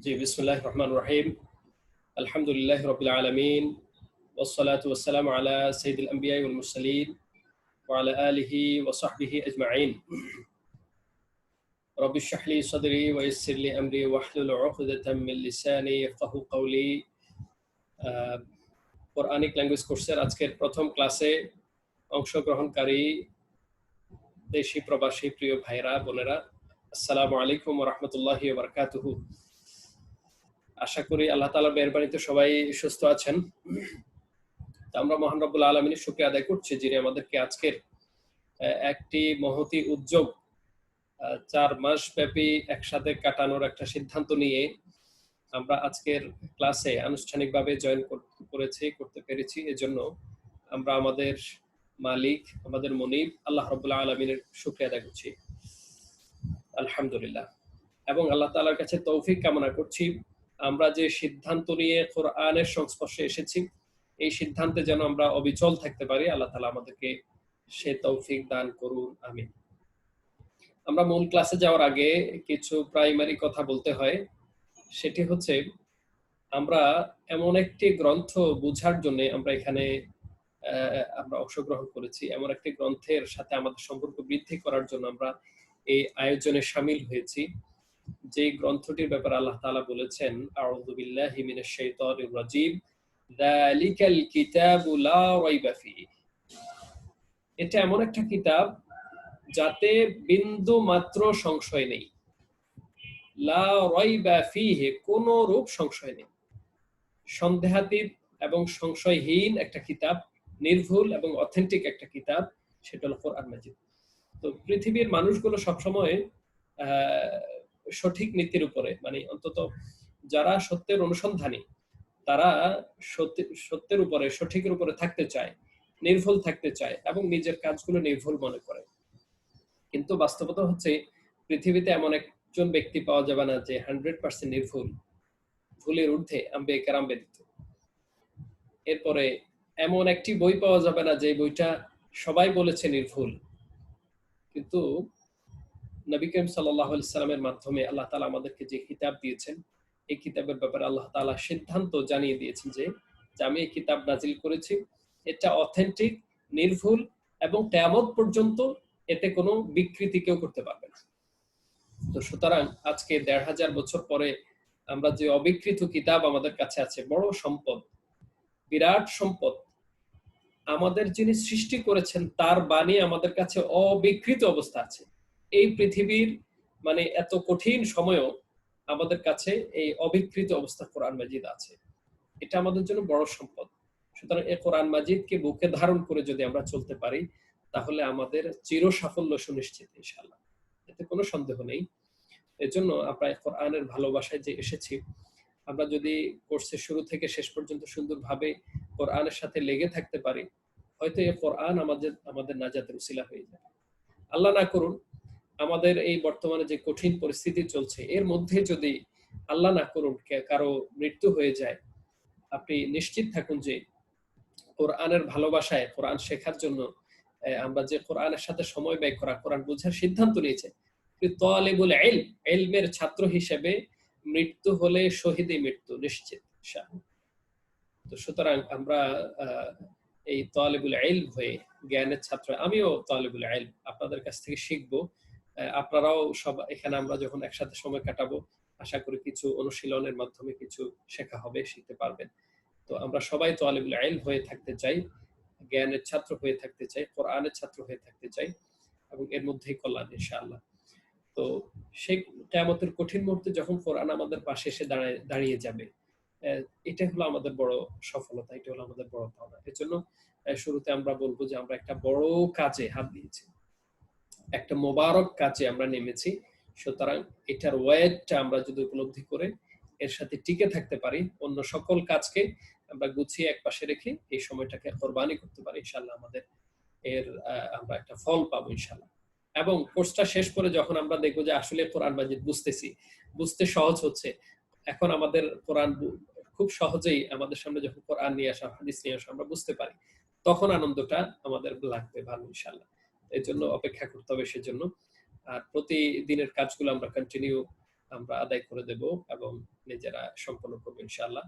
জি, বিসমিল্লাহির রহমানির রহিম। আলহামদুলিল্লাহি রাব্বিল আলামিন ওয়াসসালাতু ওয়াসসালামু আলা সাইয়্যিদিল আম্বিয়া ওয়াল মুরসালিন ওয়া আলা আলিহি ওয়া সাহবিহি আজমাইন। রাব্বি ইশরাহ লি সাদরি ওয়া ইয়াসসির লি আমরি ওয়াহলুল উকদাতাম মিন লিসানি ইয়াফকাহু কওলি। কোরআনিক ল্যাঙ্গুয়েজ কোর্সের আজকের প্রথম ক্লাসে অংশগ্রহণকারী দেশি প্রবাসী প্রিয় ভাইরা বোনেরা, আসসালামু আলাইকুম ওয়া রাহমাতুল্লাহি ওয়া বারাকাতুহু। আশা করি আল্লাহ তাআলার মেহেরবানিতে সবাই সুস্থ আছেন। আমরা মহান রব্বুল আলামিনের শুকরিয়া আদায় করছি যিনি আমাদেরকে আজকের একটি মহতি উদ্যোগ 4 মাস ব্যাপী একসাথে কাটানোর একটা সিদ্ধান্ত নিয়ে আমরা আজকের ক্লাসে আনুষ্ঠানিকভাবে জয়েন করতে পেরেছি। এজন্য আমরা আমাদের মালিক, আমাদের মুনিব আল্লাহ রাব্বুল আলামিনের শুকরিয়া আদায় করছি, আলহামদুলিল্লাহ। এবং আল্লাহ তাআলার কাছে তৌফিক কামনা করছি আমরা যে সিদ্ধান্ত নিয়ে কোরআনের সংস্পর্শে এসেছি এই সিদ্ধান্তে যেন আমরা অবিচল থাকতে পারি। আল্লাহ তাআলা আমাদেরকে সে তৌফিক দান করুন, আমিন। আমরা মূল ক্লাসে যাওয়ার আগে কিছু প্রাইমারি কথা বলতে হয়। সেটি হচ্ছে আমরা এমন একটি গ্রন্থ বোঝার জন্য আমরা এখানে আমরা অংশগ্রহণ করেছি। এমন একটি গ্রন্থের সাথে আমাদের সম্পর্ক বৃদ্ধি করার জন্য আমরা এই আয়োজনে শামিল হয়েছি। যে গ্রন্থটির ব্যাপারে আল্লাহ তাআলা বলেছেন, আউযু বিল্লাহি মিনাশ শাইতানির রাজীম, যালিকাল কিতাবু লা রাইবা ফীহি। এটা এমন একটা কিতাব যাতে বিন্দু মাত্র সংশয় নেই। লা রাইবা ফীহি, কোনো রূপ সংশয় নেই। সন্দেহাতীত এবং সংশয়হীন একটা কিতাব, নির্ভুল এবং অথেন্টিক একটা কিতাব, সেটা হলো কোরআন মাজিদ। তো পৃথিবীর মানুষগুলো সবসময় সঠিক নীতির উপরে, মানে অন্তত যারা সত্যের অনুসন্ধানী তারা সত্যের উপরে, সঠিকের উপরে থাকতে চায়, নির্ভুল থাকতে চায় এবং নিজের কাজগুলো নির্ভুল মনে করে। কিন্তু বাস্তবতা হচ্ছে পৃথিবীতে এমন একজন ব্যক্তি পাওয়া যাবে না যে 100% নির্ভুল, ভুলের ঊর্ধ্বে আম্বিয়া কেরাম ব্যতীত। এরপরে এমন একটি বই পাওয়া যাবে না যে বইটা সবাই বলেছে নির্ভুল, কিন্তু নবী করিম সাল্লাল্লাহু আলাইহি সাল্লামের মাধ্যমে আল্লাহ তাআলা আমাদেরকে যে কিতাব দিয়েছেন এই কিতাবের ব্যাপারে আল্লাহ তাআলা সিদ্ধান্ত জানিয়ে দিয়েছেন যে আমি এই কিতাব নাজিল করেছি, এটা অথেন্টিক, নির্ভুল এবং কিয়ামত পর্যন্ত এতে কোনো বিকৃতি কেউ করতে পারবে না। তো সুতরাং আজকে ১৫০০ বছর পরে আমরা যে অবিকৃত কিতাব আমাদের কাছে আছে, বড় সম্পদ, বিরাট সম্পদ। আমাদের যিনি সৃষ্টি করেছেন তার বাণী আমাদের কাছে অবিকৃত অবস্থা আছে। এই পৃথিবীর মানে এত কঠিন সময়ও আমাদের কাছে এই অবিকৃত অবস্থা কোরআন মাজিদ আছে। এটা আমাদের জন্য বড় সম্পদ। সুতরাং এই কোরআন মাজিদকে বুকে ধারণ করে যদি আমরা চলতে পারি তাহলে আমাদের চির সাফল্য সুনিশ্চিত ইনশাআল্লাহ, এতে কোনো সন্দেহ নেই। এজন্য আমরা কোরআনের ভালোবাসায় যে এসেছি, আমরা যদি কোর্সের শুরু থেকে শেষ পর্যন্ত সুন্দরভাবে কোরআনের সাথে লেগে থাকতে পারি, হয়তো এই কোরআন আমাদের নাজাতের উসিলা হয়ে যাবে। আল্লাহ না করুন আমাদের এই বর্তমানে যে কঠিন পরিস্থিতি চলছে এর মধ্যে যদি আল্লাহ না করুন কারো মৃত্যু হয়ে যায়, আপনি নিশ্চিত থাকুন যে কোরআনের ভালোবাসায়, কোরআন শেখার জন্য আমরা যে কোরআনের সাথে সময় ব্যয় করা, কোরআন বোঝার সিদ্ধান্ত নিয়েছে, তালিবুল ইলম, ইলমের ছাত্র হিসেবে মৃত্যু হলে শহীদে মৃত্যু নিশ্চিত। তো সুতরাং আমরা এই তালিবুল ইলম হয়ে, জ্ঞানের ছাত্র, আমিও তালিবুল ইলম, আপনাদের কাছ থেকে শিখবো। আপনারাও সব এখানে আমরা যখন একসাথে সময় কাটাবো আশা করি কিছু অনুশীলনের মাধ্যমে কিছু শেখা হবে, শিখতে পারবেন। তো আমরা সবাই তালিবুল ইলম হয়ে থাকতে চাই, জ্ঞানের ছাত্র হয়ে থাকতে চাই, কোরআনের ছাত্র হয়ে থাকতে চাই এবং এর মধ্যেই কল্যাণ ইনশাআল্লাহ। তো সেই কিয়ামতের কঠিন মুহূর্তে যখন কোরআন আমাদের পাশে এসে দাঁড়িয়ে যাবে, এটা হলো আমাদের বড় সফলতা, এটা হলো আমাদের বড় পাওনা। এজন্য শুরুতে আমরা বলবো যে আমরা একটা বড় কাজে হাত দিয়েছি, একটা মোবারক কাজে আমরা নেমেছি। সুতরাং এটার ওয়েটটা আমরা যদি উপলব্ধি করে এর সাথে টিকে থাকতে পারি, অন্য সকল কাজকে আমরা গুছিয়ে একপাশে রেখে এই সময়টাকে কোরবানি করতে পারি, ইনশাআল্লাহ আমাদের আমরা একটা ফল পাবো ইনশাআল্লাহ। এবং কোর্সটা শেষ করে যখন আমরা দেখবো যে আসলে কোরআন মাজিদ বুঝতেছি, বুঝতে সহজ হচ্ছে, এখন আমাদের কোরআন খুব সহজেই আমাদের সামনে যখন কোরআন নিয়ে আসা, হাদিস নিয়ে আসা আমরা বুঝতে পারি, তখন আনন্দটা আমাদের লাগবে ভালো ইনশাআল্লাহ। এই জন্য অপেক্ষা করতে হবে সেজন্য। আর প্রতিদিনের কাজগুলো আমরা কন্টিনিউ আমরা আদায় করে দেব এবং নিজেরা সম্পন্ন করবো ইনশাআল্লাহ।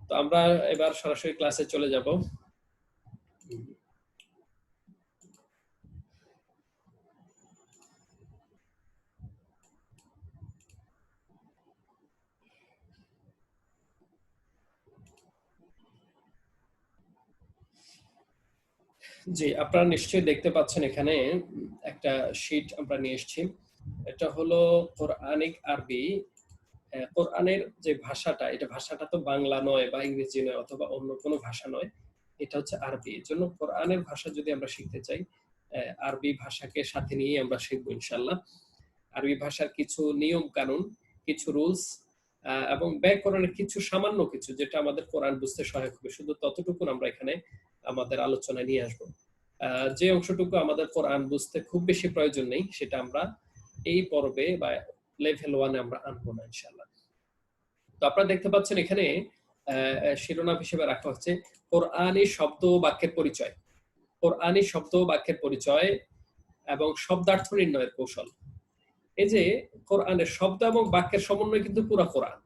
তো আমরা এবার সরাসরি ক্লাসে চলে যাব। জি, আপনারা নিশ্চয়ই দেখতে পাচ্ছেন এখানে একটা শীট আমরা নিয়ে এসেছি। এটা হলো কোরআনিক আরবি। কোরআনের যে ভাষাটা, এটা ভাষাটা তো বাংলা নয় বা ইংরেজি নয় অথবা অন্য কোনো ভাষা নয়, এটা হচ্ছে আরবি। এর জন্য কোরআনের ভাষা যদি আমরা শিখতে চাই, আরবি ভাষাকে সাথে নিয়ে আমরা শিখবো ইনশাআল্লাহ। আরবি ভাষার কিছু নিয়ম কানুন, কিছু রুলস এবং ব্যাকরণের কিছু সামান্য কিছু যেটা আমাদের কোরআন বুঝতে সহায়ক হবে, শুধু ততটুকু আমরা এখানে আমাদের আলোচনায় নিয়ে আসবো। যে অংশটুকু আমাদের কোরআন বুঝতে খুব বেশি প্রয়োজন নেই, সেটা আমরা এই পর্বে বা লেভেল 1-এ আমরা আনবো না ইনশাআল্লাহ। তো আপনারা দেখতে পাচ্ছেন এখানে শিরোনাম হিসেবে রাখা হচ্ছে কোরআনী শব্দ ও বাক্যের পরিচয়। কোরআনী শব্দ ও বাক্যের পরিচয় এবং শব্দার্থ নির্ণয়ের কৌশল। এই যে কোরআনের শব্দ এবং বাক্যের সমন্বয় কিন্তু পুরো কোরআন,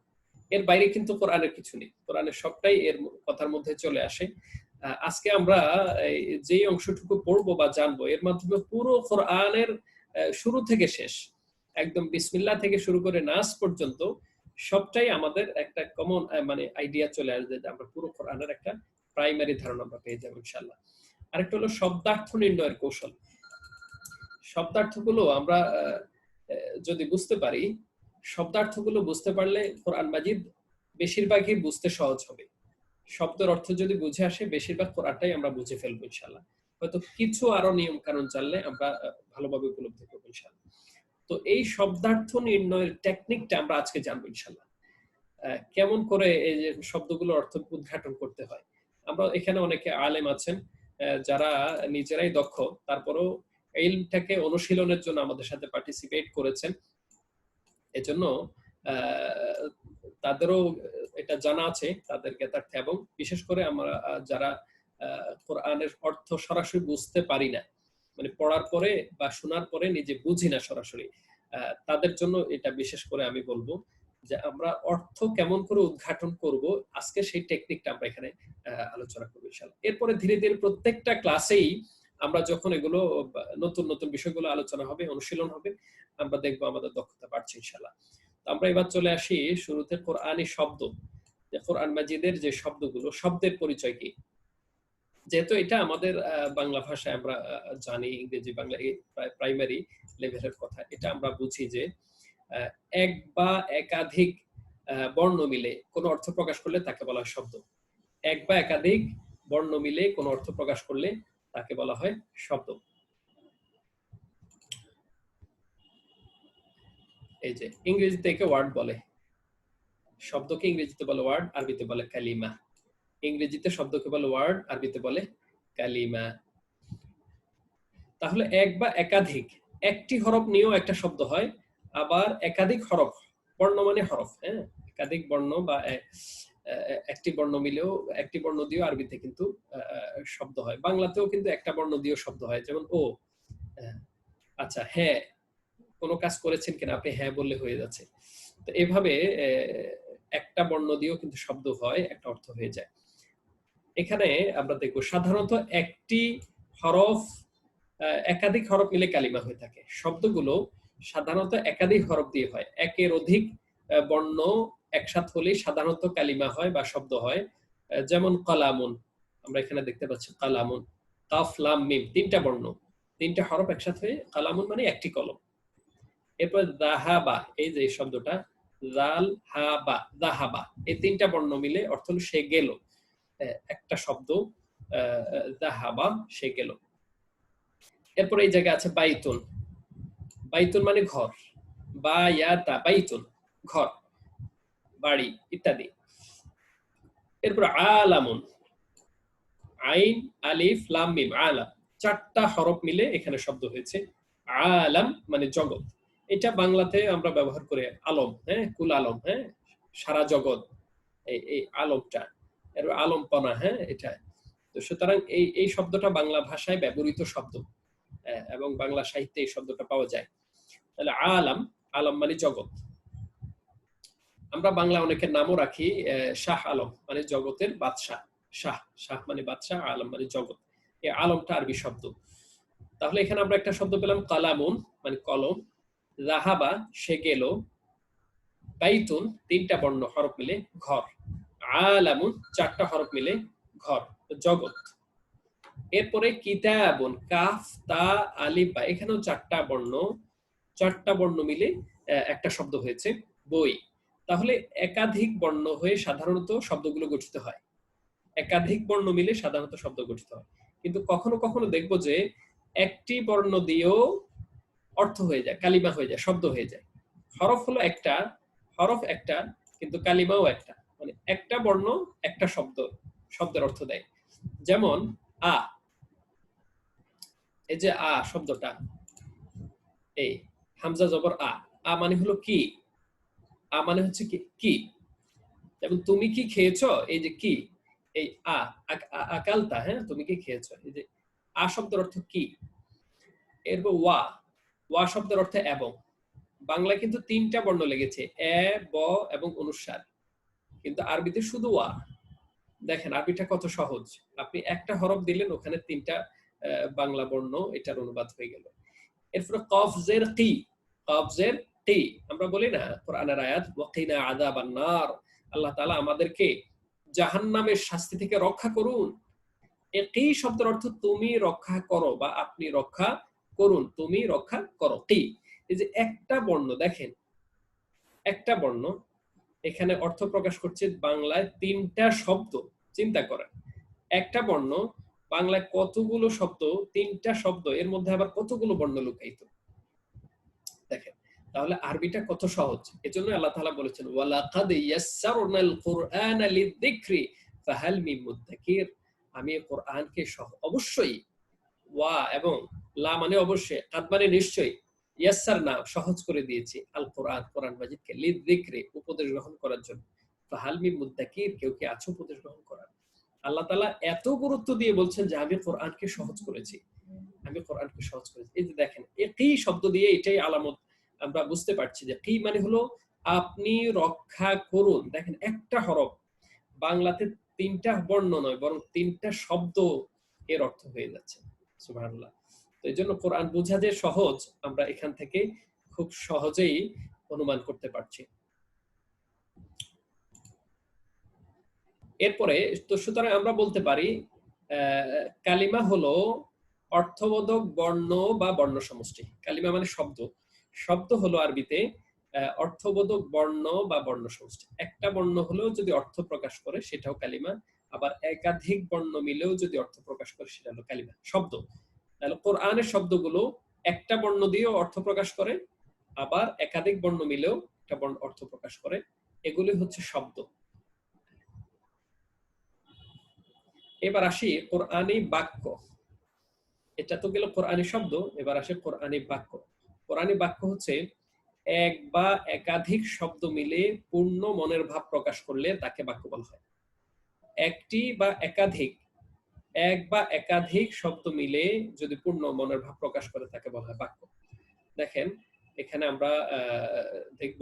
এর বাইরে কিন্তু কোরআনের কিছু নেই। কোরআনের সবটাই এর কথার মধ্যে চলে আসে। আজকে আমরা যে অংশটুকু পড়বো বা জানবো, এর মাধ্যমে পুরো কোরআনের শুরু থেকে শেষ, একদম বিসমিল্লাহ থেকে শুরু করে নাস পর্যন্ত সবটাই আমাদের একটা কমন মানে আইডিয়া চলে আসবে, যে আমরা পুরো কোরআনের একটা প্রাইমারি ধারণা আমরা পেয়ে যাবো ইনশাআল্লাহ। আরেকটা হলো শব্দার্থ নির্ণয়ের কৌশল। শব্দার্থগুলো আমরা যদি বুঝতে পারি, শব্দার্থগুলো বুঝতে পারলে কোরআন মাজিদ বেশিরভাগই বুঝতে সহজ হবে। শব্দের অর্থ যদি বুঝে আসে, বেশিরভাগ কোরআনটাই আমরা বুঝে ফেলবো ইনশাআল্লাহ। হয়তো কিছু আরো নিয়ম কানুন জানলে আমরা ভালোভাবে উপলব্ধি করবো ইনশাআল্লাহ। তো এই শব্দার্থ নির্ণয়ের টেকনিকটা আমরা আজকে জানবো ইনশাআল্লাহ। কেমন করে এই যে শব্দগুলোর অর্থ উদ্ঘাটন করতে হয়। আমরা এখানে অনেকে আলেম আছেন যারা নিজেরাই দক্ষ, তারপরেও ইলমটাকে অনুশীলনের জন্য আমাদের সাথে পার্টিসিপেট করেছেন। এজন্য তাদেরও এটা জানা আছে তাদের জ্ঞাতার্থে, এবং বিশেষ করে আমরা যারা কোরআনের অর্থ সরাসরি বুঝতে পারি না, মানে পড়ার পরে বা শোনার পরে নিজে বুঝি না সরাসরি, তাদের জন্য এটা বিশেষ করে আমি বলবো যে আমরা অর্থ কেমন করে উদ্ঘাটন করব, আজকে সেই টেকনিকটা আমরা এখানে আলোচনা করবো ইনশাআল্লাহ। এরপরে ধীরে ধীরে প্রত্যেকটা ক্লাসেই আমরা যখন এগুলো নতুন নতুন বিষয়গুলো আলোচনা হবে, অনুশীলন হবে, আমরা দেখবো আমাদের দক্ষতা বাড়ছে ইনশাআল্লাহ। আমরা এবার চলে আসি শুরুতে কোরআনী শব্দ। যে কোরআন মাজিদের যে শব্দগুলো, শব্দের পরিচয় কি। যেহেতু এটা আমাদের বাংলা ভাষায় আমরা জানি, ইংরেজি বাংলা প্রাইমারি লেভেলের কথা, এটা আমরা বুঝি যে এক বা একাধিক বর্ণ মিলে কোনো অর্থ প্রকাশ করলে তাকে বলা হয় শব্দ। এক বা একাধিক বর্ণ মিলে কোনো অর্থ প্রকাশ করলে তাকে বলা হয় শব্দ। এই যে ইংরেজিতে একে ওয়ার্ড বলে, শব্দকে ইংরেজিতে বলে ওয়ার্ড, আরবিতে বলে কালিমা। ইংরেজিতে শব্দকে বলে ওয়ার্ড, আরবিতে বলে কালিমা। তাহলে এক বা একাধিক, একটি হরফ নিয়েও একটা শব্দ হয়, আবার একাধিক হরফ, বর্ণ মানে হরফ, হ্যাঁ, একাধিক বর্ণ বা একটি বর্ণ মিলেও, একটি বর্ণ দিয়েও আরবিতে কিন্তু শব্দ হয়। বাংলাতেও কিন্তু একটা বর্ণ দিয়েও শব্দ হয়, যেমন ও, আচ্ছা, হ্যাঁ, কোনো কাজ করেছেন কিনা, আপনি হ্যাঁ বললে হয়ে যাচ্ছে। তো এভাবে একটা বর্ণ দিয়েও কিন্তু শব্দ হয়, একটা অর্থ হয়ে যায়। এখানে আমরা দেখব সাধারণত একটি হরফ, একাধিক হরফ মিলে কালিমা হয়ে থাকে। শব্দগুলো সাধারণত একাধিক হরফ দিয়ে হয়, একের অধিক বর্ণ একসাথে হলে সাধারণত কালিমা হয় বা শব্দ হয়। যেমন কালামুন, আমরা এখানে দেখতে পাচ্ছি কালামুন, কাফ লাম মিম, তিনটা বর্ণ, তিনটা হরফ একসাথে হয়ে কালামুন মানে একটি কলম। এরপর যাহাবা, এই যে শব্দটা জাল হাবা, যাহাবা, এই তিনটা বর্ণ মিলে অর্থ হলো সে গেল, একটা শব্দ, যাহাবা, সে গেল। এরপর এই জায়গায় আছে বাইতুন, বাইতুন মানে ঘর, বায়াতা বাইতুন, ঘর, বাড়ি ইত্যাদি। এরপর আলামুন, আইন আলিফ লাম মিম, আলাম, চারটা হরফ মিলে এখানে শব্দ হয়েছে আলাম মানে জগৎ। এটা বাংলাতে আমরা ব্যবহার করে আলম, হ্যাঁ, কুল আলম, হ্যাঁ, সারা জগৎ, এই আলমটা, এর আলমপনা, হ্যাঁ, এটা। তো সুতরাং এই শব্দটা বাংলা ভাষায় ব্যবহৃত শব্দ, এবং বাংলা সাহিত্যে এই শব্দটা পাওয়া যায়। তাহলে আলাম, আলম মানে জগৎ। আমরা বাংলা অনেকের নামও রাখি শাহ আলম মানে জগতের বাদশাহ। শাহ, শাহ মানে বাদশাহ, আলম মানে জগৎ। এই আলমটা আরবি শব্দ। তাহলে এখানে আমরা একটা শব্দ পেলাম কালামুন মানে কলম, যাহাবা সে গেল, বাইতুন তিনটা বর্ণ হরফ মিলে ঘর, আলামুন চারটা হরফ মিলে ঘর জগৎ। এরপরে কিতাবুন কাফ তা আলিফ বা, এখানেও চারটা বর্ণ মিলে একটা শব্দ হয়েছে বই। তাহলে একাধিক বর্ণ হয়ে সাধারণত শব্দগুলো গঠিত হয়, একাধিক বর্ণ মিলে সাধারণত শব্দ গঠিত হয়। কিন্তু কখনো কখনো দেখবো যে একটি বর্ণ দিয়েও অর্থ হয়ে যায়, কালিমা হয়ে যায়, শব্দ হয়ে যায়। হরফ হলো একটা, হরফ একটা কিন্তু কালিমাও একটা, মানে একটা বর্ণ একটা শব্দের অর্থ দেয়। যেমন আ, এই যে আ শব্দটা, এই হামজা জবর আ, আ মানে হলো কি, আ মানে হচ্ছে কি। যেমন তুমি কি খেয়েছো, এই যে কি, এই আকালতা, হ্যাঁ তুমি কি খেয়েছো, এই যে আ শব্দের অর্থ কি। এরপর ওয়া, ওয়া শব্দের অর্থ এবং। বাংলায় কিন্তু তিনটা বর্ণ লেগেছে, এ ব এবং অনুস্বার, কিন্তু আরবিতে শুধু ওয়া। দেখেন আরবিটা কত সহজ, আপনি একটা হরফ দিলেন ওখানে তিনটা বাংলা বর্ণ এটার অনুবাদ হয়ে গেল। এরপরে কফ জের কি, কফ জের কি, আমরা বলি না কোরআনের আয়াত ওয়াকিনা আযাবান নার, আল্লাহ তাআলা আমাদেরকে জাহান্নামের শাস্তি থেকে রক্ষা করুন। এই কি শব্দের অর্থ তুমি রক্ষা করো বা আপনি রক্ষা করুন, তুমি রক্ষা করো। কি, এই যে একটা বর্ণ, দেখেন একটা বর্ণ এখানে অর্থ প্রকাশ করছে বাংলায় তিনটা শব্দ। চিন্তা করেন একটা বর্ণ বাংলায় কতগুলো শব্দ, তিনটা শব্দ, এর মধ্যে আবার কতগুলো বর্ণ লুকায়িত। দেখেন তাহলে আরবিটা কত সহজ। এজন্য আল্লাহ তাআলা বলেছেন ওয়ালাকাদ ইয়াসসারনাল কুরআনা লিযিকরি ফাহাল মিন মুদ্দাকির, আমি কোরআনকে অবশ্যই, ওয়া এবং লা মানে অবশ্যই, কাদ মানে নিশ্চয়ই, ইয়াসসারনা সহজ করে দিয়েছি, আল কোরআন কোরআন মাজিদকে, লিযিকরি উপদেশ গ্রহণ করার জন্য, ফাহাল মিন মুদ্দাকির কেউ কি আছে উপদেশ গ্রহণ করার। আল্লাহ তাআলা এত গুরুত্ব দিয়ে বলছেন যে আমি কোরআনকে সহজ করেছি, আমি কোরআনকে সহজ করেছি। এই যে দেখেন এই শব্দ দিয়ে এটাই আলামত আমরা বুঝতে পারছি যে কি মানে হলো আপনি রক্ষা করুন। দেখেন একটা হরফ বাংলাতে তিনটা বর্ণ নয় বরং তিনটা শব্দ এর অর্থ হয়ে যাচ্ছে। সুবহানাল্লাহ। তো এই জন্য কোরআন বোঝা যে সহজ, আমরা এখান থেকে খুব সহজেই অনুমান করতে পারছি। এরপরে তো সুতরাং আমরা বলতে পারি কালিমা হলো অর্থবোধক বর্ণ বা বর্ণ সমষ্টি। কালিমা মানে শব্দ, শব্দ হলো আরবিতে অর্থবোধক বর্ণ বা বর্ণ সমষ্টি। একটা বর্ণ হলেও যদি অর্থ প্রকাশ করে সেটাও কালিমা, আবার একাধিক বর্ণ মিলেও যদি অর্থ প্রকাশ করে সেটা হলো কালিমা, শব্দ। তাহলে কোরআনের শব্দগুলো একটা বর্ণ দিয়েও অর্থ প্রকাশ করে, আবার একাধিক বর্ণ মিলেও একটা বর্ণ অর্থ প্রকাশ করে, এগুলি হচ্ছে শব্দ। এবার আসি কোরআনী বাক্য। এটা তো গেল কোরআনী শব্দ, এবার আসে কোরআনী বাক্য। কোরআনী বাক্য হচ্ছে এক বা একাধিক শব্দ মিলে পূর্ণ মনের ভাব প্রকাশ করলে তাকে বাক্য বলা হয়। একটি বা একাধিক, এক বা একাধিক শব্দ মিলে যদি পূর্ণ মনের ভাব প্রকাশ করে তাকে বলা হয় বাক্য। দেখেন এখানে আমরা দেখব,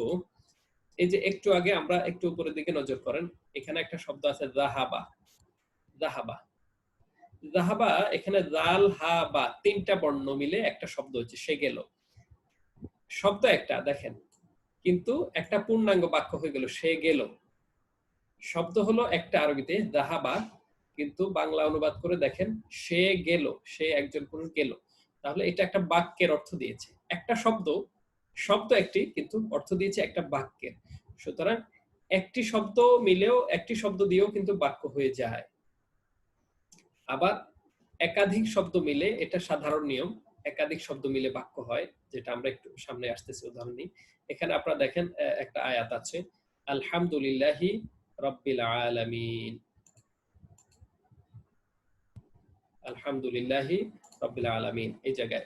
এই যে একটু আগে আমরা একটু উপরের দিকে নজর করেন, এখানে একটা শব্দ আছে যাহাবা, যাহাবা, যাহাবা, এখানে জাল হা বা তিনটা বর্ণ মিলে একটা শব্দ হচ্ছে সে গেল। শব্দ একটা দেখেন, কিন্তু একটা পূর্ণাঙ্গ বাক্য হয়ে গেল সে গেল। শব্দ হলো একটা আরবিতে যাহাবা, কিন্তু বাংলা অনুবাদ করে দেখেন সে গেল, সে একজন পুরুষ গেল। তাহলে এটা একটা বাক্যের অর্থ দিয়েছে, একটা শব্দ, শব্দ একটি কিন্তু অর্থ দিয়েছে একটা বাক্যের। সুতরাং একটি শব্দ মিলেও, একটি শব্দ দিয়েও কিন্তু বাক্য হয়ে যায়। আবার একাধিক শব্দ মিলে, এটা সাধারণ নিয়ম, একাধিক শব্দ মিলে বাক্য হয়, যেটা আমরা একটু সামনে আসতেছি উদাহরণ নিই। এখানে আপনারা দেখেন একটা আয়াত আছে আলহামদুলিল্লাহি রাব্বিল আলামিন, আলহামদুলিল্লাহি রাব্বিল আলামিন, এই জায়গায়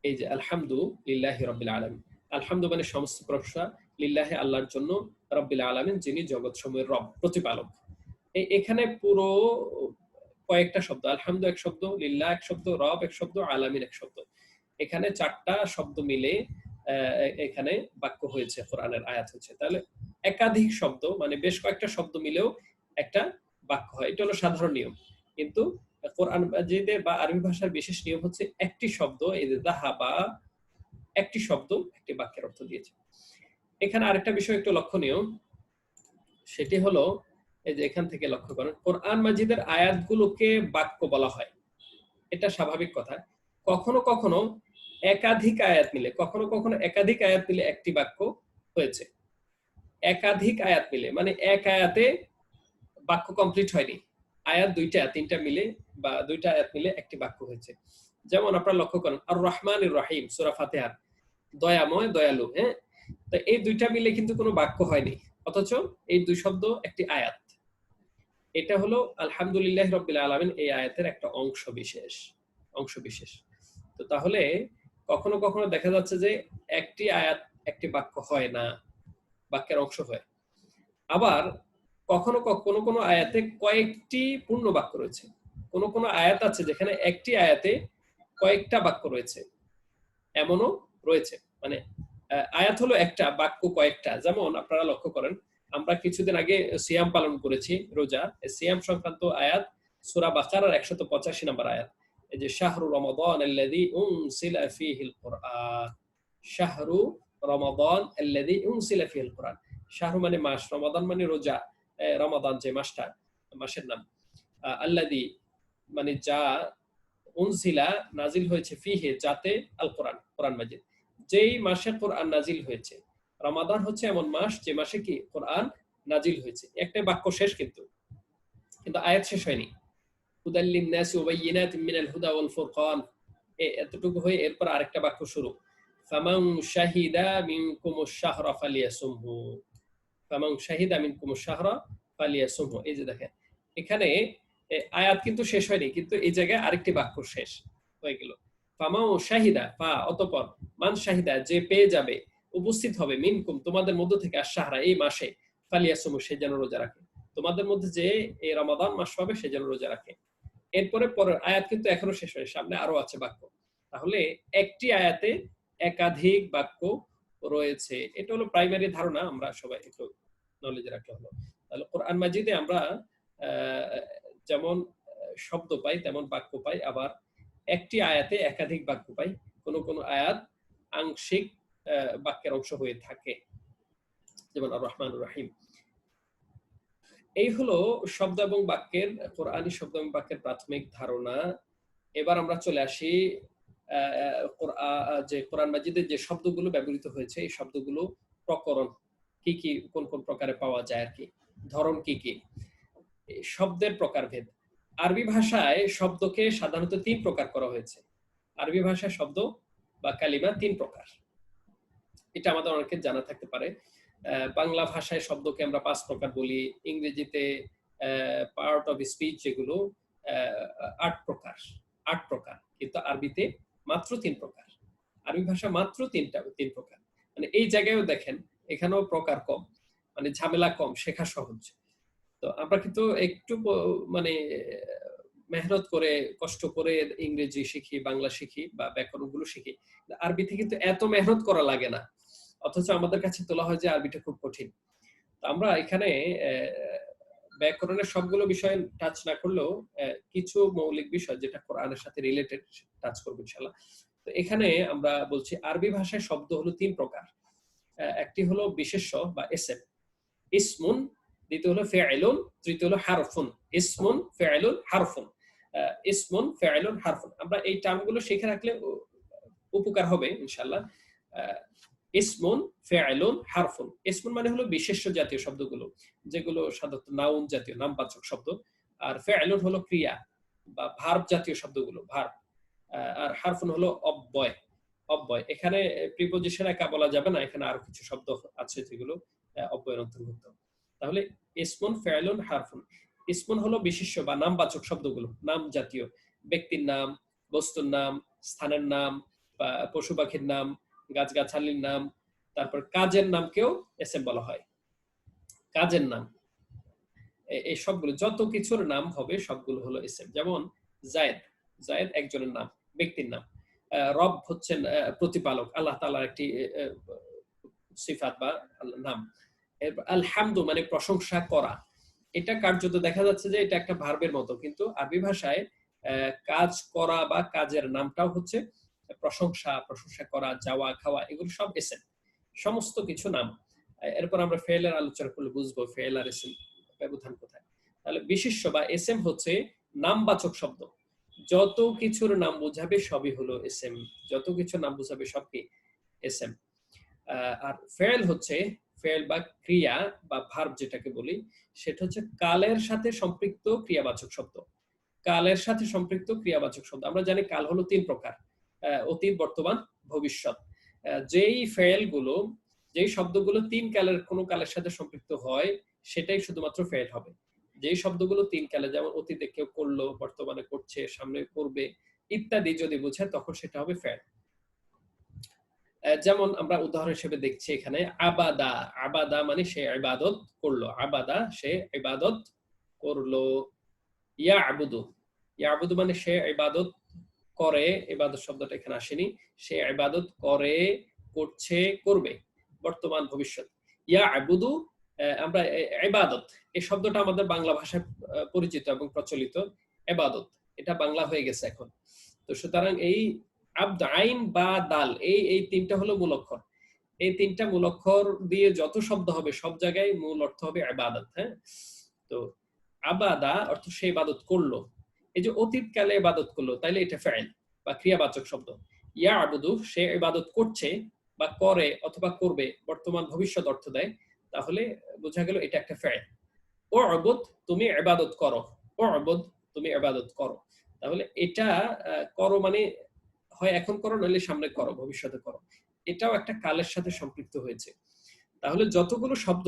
এই যে আলহামদুলিল্লাহি রাব্বিল আলামিন, আলহামদু মানে সমস্ত প্রশংসা, লিল্লাহি আল্লাহর জন্য, রাব্বিল আলামিন যিনি জগৎসমূহের রব, প্রতিপালক। এখানে পুরো কয়েকটা শব্দ, আলহামদু এক শব্দ, লিল্লাহ এক শব্দ, রব এক শব্দ, আলামিন এক শব্দ, এখানে চারটা শব্দ মিলে এখানে বাক্য হয়েছে, কোরআনের আয়াত হচ্ছে। তাহলে একাধিক শব্দ মানে বেশ কয়েকটা শব্দ মিলেও একটা বাক্য হয়, এটা হলো সাধারণ নিয়ম। কিন্তু কোরআন মাজিদে বা আরবি ভাষার বিশেষ নিয়ম হচ্ছে একটি শব্দ, এই যে যাহাবা, একটি শব্দ একটি বাক্যের অর্থ দিয়েছে। এখানে আরেকটা বিষয় একটু লক্ষণীয়, সেটি হলো এই যে এখান থেকে লক্ষ্য করেন, কোরআন মাজিদের আয়াতগুলোকে বাক্য বলা হয়, এটা স্বাভাবিক কথা। কখনো কখনো একাধিক আয়াত মিলে, কখনো কখনো একাধিক আয়াত মিলে একটি বাক্য হয়েছে। একাধিক আয়াত মিলে মানে এক আয়াতে বাক্য কমপ্লিট হয়নি, আয়াত দুইটা তিনটা মিলে বা দুইটা আয়াত মিলে একটি বাক্য হয়েছে। যেমন আপনারা লক্ষ্য করেন আর রহমানির রহিম সূরা ফাতিহার, দয়াময় দয়ালু, হ্যাঁ, তো এই দুইটা মিলে কিন্তু কোনো বাক্য হয়নি, অথচ এই দুই শব্দ একটি আয়াত। এটা হলো আলহামদুলিল্লাহ রাব্বিল আলামিন, এই আয়াতের একটা অংশ বিশেষ। তো তাহলে কখনো কখনো দেখা যাচ্ছে যে একটি আয়াত একটি বাক্য হয় না, বাক্যের অংশ হয়। আবার কখনো কোনো কোনো আয়াতে কয়েকটি পূর্ণ বাক্য রয়েছে। কোনো আয়াত আছে যেখানে একটি আয়াতে কয়েকটা বাক্য রয়েছে, এমনও রয়েছে। মানে আয়াত হলো একটা, বাক্য কয়েকটা। যেমন আপনারা লক্ষ্য করেন, আমরা কিছুদিন আগে সিয়াম পালন করেছি, রোজা, সিয়াম সংক্রান্ত আয়াত সূরা বাকারার 185 নম্বর আয়াত, এই যে শাহরু রমাদান আল্লাযী উনসিলা ফীহিল কুরআন, শাহরু রমাদান আল্লাযী উনসিলা ফীহিল কুরআন। শাহরু মানে মাস, রমাদান মানে রোজা, রমাদান যে মাসটা, মাসের নাম, আল্লাযী মানে যা, উনসিলা নাজিল হয়েছে, ফিহে যাতে, আল কোরআন, কোরআন মাজিদ, যেই মাসে কোরআন নাজিল হয়েছে। রমাদান হচ্ছে এমন মাস যে মাসে কি কোরআন নাজিল হয়েছে। একটা বাক্য শেষ, কিন্তু আয়াত শেষ হয়নি। হুদাল লিন-নাসি ওয়া বাইয়িনাতিন মিনাল হুদা ওয়াল ফুরকান, এতটুকু হয়ে এরপর আরেকটা বাক্য শুরু, ফামান শাহিদা মিনকুমুশ শাহরা ফালিয়াসুমহু, ফামান শাহিদা মিনকুমুশ শাহরা ফালিয়াসুমহু। এই যে দেখেন এখানে আয়াত কিন্তু শেষ হয়নি, কিন্তু এই জায়গায় আরেকটি বাক্য শেষ হয়ে গেল। ফামাও শাহিদা, ফা অতঃপর, মান শাহিদা যে পেয়ে যাবে, উপস্থিত হবে, মিনকুম তোমাদের মধ্য থেকে, আশ-শাহরা এই মাসে, ফালিয়াসুমু সে যেন রোজা রাখে, তোমাদের মধ্যে যে এই রমাদান মাস পাবে সে যেন রোজা রাখে। এরপরে পরের আয়াত কিন্তু এখনো শেষ হয়, সামনে আরো আছে বাক্য। তাহলে একটি আয়াতে একাধিক বাক্য রয়েছে, এটা হলো প্রাইমারি ধারণা, আমরা সবাই একটু নলেজে রাখলে হলো। তাহলে কোরআন মাজিদে আমরা যেমন শব্দ পাই তেমন বাক্য পাই, আবার একটি আয়াতে একাধিক বাক্য পাই, কোন আয়াত আংশিক বাক্যের অংশ হয়ে থাকে, যেমন আর রহমানুর রহিম। এই হলো শব্দ এবং বাক্যের, কোরআনী শব্দ এবং বাক্যের প্রাথমিক ধারণা। এবার আমরা চলে আসি যে কোরআন মাজিদে যে শব্দগুলো ব্যবহৃত হয়েছে, এই শব্দগুলো প্রকরণ কি কি, কোন কোন প্রকারে পাওয়া যায় আর কি, ধরন কি কি, শব্দের প্রকারভেদ। আরবি ভাষায় শব্দকে সাধারণত 3 প্রকার করা হয়েছে। আরবি ভাষায় শব্দ বা কালিমা 3 প্রকার, এটা আমাদের অনেকের জানা থাকতে পারে। বাংলা ভাষায় শব্দকে আমরা 5 প্রকার বলি, ইংরেজিতে পার্ট অফ স্পিচ যেগুলো 8 প্রকার, কিন্তু আরবিতে মাত্র 3 প্রকার। আরবি ভাষা মাত্র 3 প্রকার। মানে এই জায়গায়ও দেখেন এখানেও প্রকার কম, মানে ঝামেলা কম, শেখা সহজ। তো আমরা কিন্তু একটু মানে মেহনত করে, কষ্ট করে ইংরেজি শিখি, বাংলা শিখি বা ব্যাকরণগুলো শিখি, আরবিতে কিন্তু এত মেহনত করা লাগে না, অথচ আমাদের কাছে তোলা হয় যে আরবিটা খুব কঠিন। তো আমরা এখানে ব্যাকরণের সবগুলো বিষয় টাচ না করলেও কিছু মৌলিক বিষয় যেটা কোরআনের সাথে রিলেটেড টাচ করব ইনশাআল্লাহ। তো এখানে আমরা বলছি আরবি ভাষায় শব্দ হলো 3 প্রকার। একটি হলো বিশেষ্য বা ইসম, ইসমুন, দ্বিতীয় হলো ফিআইলুন, তৃতীয় হলো হারফুন। ইসমুন, ফিআইলুন, হারফুন। ইসমুন, ফিআইলুন, হারফুন। আমরা এই টার্মগুলো শিখে রাখলে উপকার হবে ইনশাআল্লাহ। ইসমুন, ফিআইলুন, হারফুন। ইসমুন মানে হলো বিশেষ্য জাতীয় শব্দগুলো, যেগুলো সাধারণত নাউন জাতীয়, নামবাচক শব্দ। আর ফিআইলুন হলো ক্রিয়া বা ভার্ব জাতীয় শব্দগুলো, ভার্ব। আর হারফুন হলো অব্যয়। এখানে প্রিপোজিশন একা বলা যাবে না, এখানে আরো কিছু শব্দ আছে যেগুলো অব্যয়ের অন্তর্ভুক্ত। তাহলে ইসমুন, ফিআইলুন, হারফুন। ইসমুন হলো বিশেষ্য বা নামবাচক শব্দগুলো, নাম জাতীয়, ব্যক্তির নাম, বস্তুর নাম, স্থানের নাম, বা পশু পাখির নাম, গাছগাছালির নাম, তারপর কাজের নামকেও ইসম বলা হয়। কাজের নাম, এই সবগুলো যত কিছুর নাম হবে সবগুলো হলো ইসম। যেমন জায়েদ একজনের নাম, ব্যক্তির নাম। রব হচ্ছেন প্রতিপালক, আল্লাহ তাআলার একটি সিফাত বা নাম। আলহামদু মানে প্রশংসা করা, এটা কার্যত দেখা যাচ্ছে যে এটা একটা ভার্বের মতো, কিন্তু আরবি ভাষায় কাজ করা বা কাজের নামটাও হচ্ছে প্রশংসা, প্রশংসা করা, যাওয়া, খাওয়া, এগুলো সব এসেম, সমস্ত কিছু নাম। এরপর আমরা ফেলের আলোচনা করলে বুঝবো ফেল আর এসেম ব্যবধান কোথায়। তাহলে বিশেষ্য বা এসএম হচ্ছে নামবাচক শব্দ, যত কিছুর নাম বোঝাবে সবই হলো এসএম, যত কিছু নাম বোঝাবে সব কি এসএম। আর ফেল হচ্ছে ফেল বা ক্রিয়া বা ভার্ব যেটাকে বলি, সেটা হচ্ছে কালের সাথে সম্পৃক্ত ক্রিয়াবাচক শব্দ। কালের সাথে সম্পৃক্ত ক্রিয়াবাচক শব্দ, আমরা জানি কাল হলো 3 প্রকার, অতীত, বর্তমান, ভবিষ্যৎ। যেই ফেল গুলো, যেই শব্দগুলো 3 কালের কোনো কালের সাথে সম্পৃক্ত হয় সেটাই শুধুমাত্র ফেল হবে। যেই শব্দগুলো 3 কালে, যেমন অতীতে কেউ করলো, বর্তমানে করছে, সামনে করবে ইত্যাদি যদি বোঝায় তখন সেটা হবে ফেল। যেমন আমরা উদাহরণ হিসেবে দেখছি এখানে আবাদা, আবাদা মানে সে ইবাদত করলো, আবাদা সে ইবাদত করলো। ইয়াবুদু, ইয়াবুদু মানে সে ইবাদত করে, ইবাদত শব্দটা এখানে আসেনি, সে ইবাদত করে, করছে, করবে, বর্তমান ভবিষ্যৎ। ইয়াবুদু, আমরা ইবাদত এই শব্দটা আমাদের বাংলা ভাষায় পরিচিত এবং প্রচলিত, ইবাদত এটা বাংলা হয়ে গেছে এখন। তো সুতরাং এই আবদ, আইন বা দাল, এই এই তিনটা হলো মূল অক্ষর। এই তিনটা মূল অক্ষর দিয়ে যত শব্দ হবে সব জায়গায় মূল অর্থ হবে ইবাদত। হ্যাঁ, তো আবাদা অর্থ সে ইবাদত করলো, এই যে অতীতকালে ইবাদত করলো, তাইলে এটা ফাইল বা ক্রিয়াবাচক শব্দ। ইয়াবুদু সে ইবাদত করছে বা করে অথবা করবে, বর্তমান ভবিষ্যৎ অর্থ দেয়, তাহলে বোঝা গেল এটা একটা ফাইল। ও অবুদ তুমি ইবাদত করো, ও অবুদ তুমি ইবাদত করো, তাহলে এটা করো মানে হয় এখন করো নইলে সামনে করো, ভবিষ্যতে করো, এটাও একটা কালের সাথে সম্পৃক্ত হয়েছে। তাহলে যতগুলো শব্দ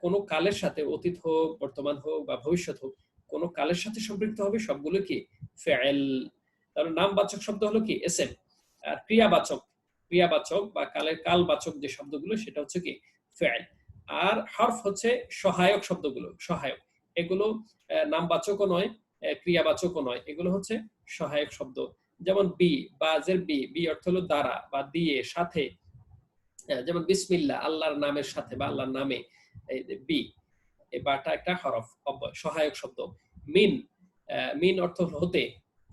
কোনো কালের সাথে, অতীত হোক, বর্তমান হোক বা ভবিষ্যৎ হোক, কোনো কালের সাথে সম্পৃক্ত হবে সবগুলো কি ফেল। তাহলে নামবাচক শব্দ হলো কি এসএম, আর ক্রিয়াবাচক, ক্রিয়াবাচক বা কালের কালবাচক যে শব্দগুলো সেটা হচ্ছে কি ফেল। আর হরফ হচ্ছে সহায়ক শব্দগুলো, সহায়ক, এগুলো নামবাচকও নয়, ক্রিয়াবাচকও নয়, এগুলো হচ্ছে সহায়ক শব্দ। যেমন বি, বাজের বি, বি অর্থ হলো দ্বারা বা দিয়ে, সাথে। যেমন বিসমিল্লাহ আল্লাহর নামের সাথে বা আল্লাহর নামে, এই যে বি, এই বাটা একটা হরফ, অব্যয়, সহায়ক শব্দ। মিন, মিন অর্থ হতে,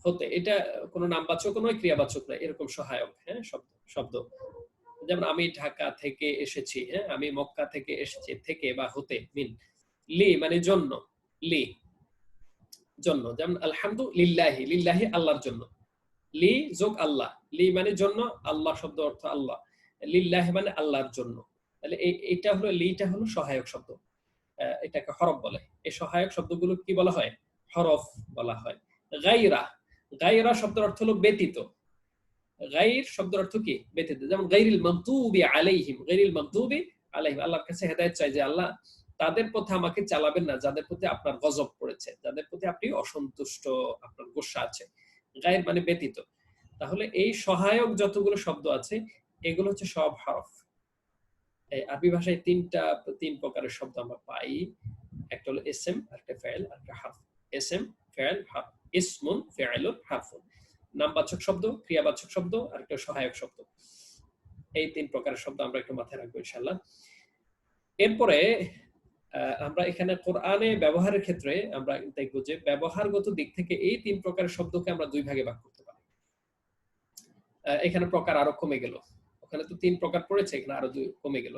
হতে, এটা কোনো নামবাচক নয়, ক্রিয়াবাচক নয়, এরকম সহায়ক, হ্যাঁ, শব্দ, শব্দ। যেমন আমি ঢাকা থেকে এসেছি, হ্যাঁ, আমি মক্কা থেকে এসেছি, থেকে বা হতে, মিন। লি মানে জন্য, লি জন্য, যেমন আলহামদু লিল্লাহি, লিল্লাহি আল্লাহর জন্য, লি যোগ আল্লাহ, লি মানে জন্য, আল্লাহ শব্দ অর্থ আল্লাহ, লিল্লাহ মানে আল্লাহর জন্য। তাহলে এইটা হলো, লিটা হলো সহায়ক শব্দ, এটাকে হরফ বলে। এই সহায়ক শব্দগুলো কি বলা হয়? হরফ বলা হয়। গায়রা, গায়রা শব্দের অর্থ হলো ব্যতীত, গায়র শব্দের অর্থ কি ব্যতীত, যেমন গায়রিল মাগদুবি আলাইহিম, গায়রিল মাগদুবি আলাইহিম, আল্লাহর কাছে হেদায়েত চাই যে আল্লাহ তাদের পথে আমাকে চালাবেন না যাদের প্রতি আপনার গজব পড়েছে, যাদের প্রতি আপনি অসন্তুষ্ট, আপনার গোসা আছে। গায়র মানে ব্যতীত। তাহলে এই সহায়ক যতগুলো শব্দ আছে এগুলো হচ্ছে সব হরফ। আরবি ভাষায় তিন প্রকারের শব্দ আমরা পাই, একটা হলো ইসম, একটা ফাইল, একটা হারফ। ইসম, ফাইল, হারফ। ইসমুন, ফাইলুন, হারফুন। নামবাচক শব্দ, ক্রিয়াবাচক শব্দ আর একটা সহায়ক শব্দ। এই 3 প্রকারের শব্দ আমরা একটু মাথায় রাখবো ইনশাআল্লাহ। এরপরে আমরা এখানে কোরআনে ব্যবহারের ক্ষেত্রে আমরা দেখব যে ব্যবহারগত দিক থেকে এই 3 প্রকারের শব্দকে আমরা 2 ভাগে ভাগ করতে পারি। এখানে প্রকার আরো কমে গেল, ওখানে তো 3 প্রকার পড়েছে, এখানে আরো 2 কমে গেল।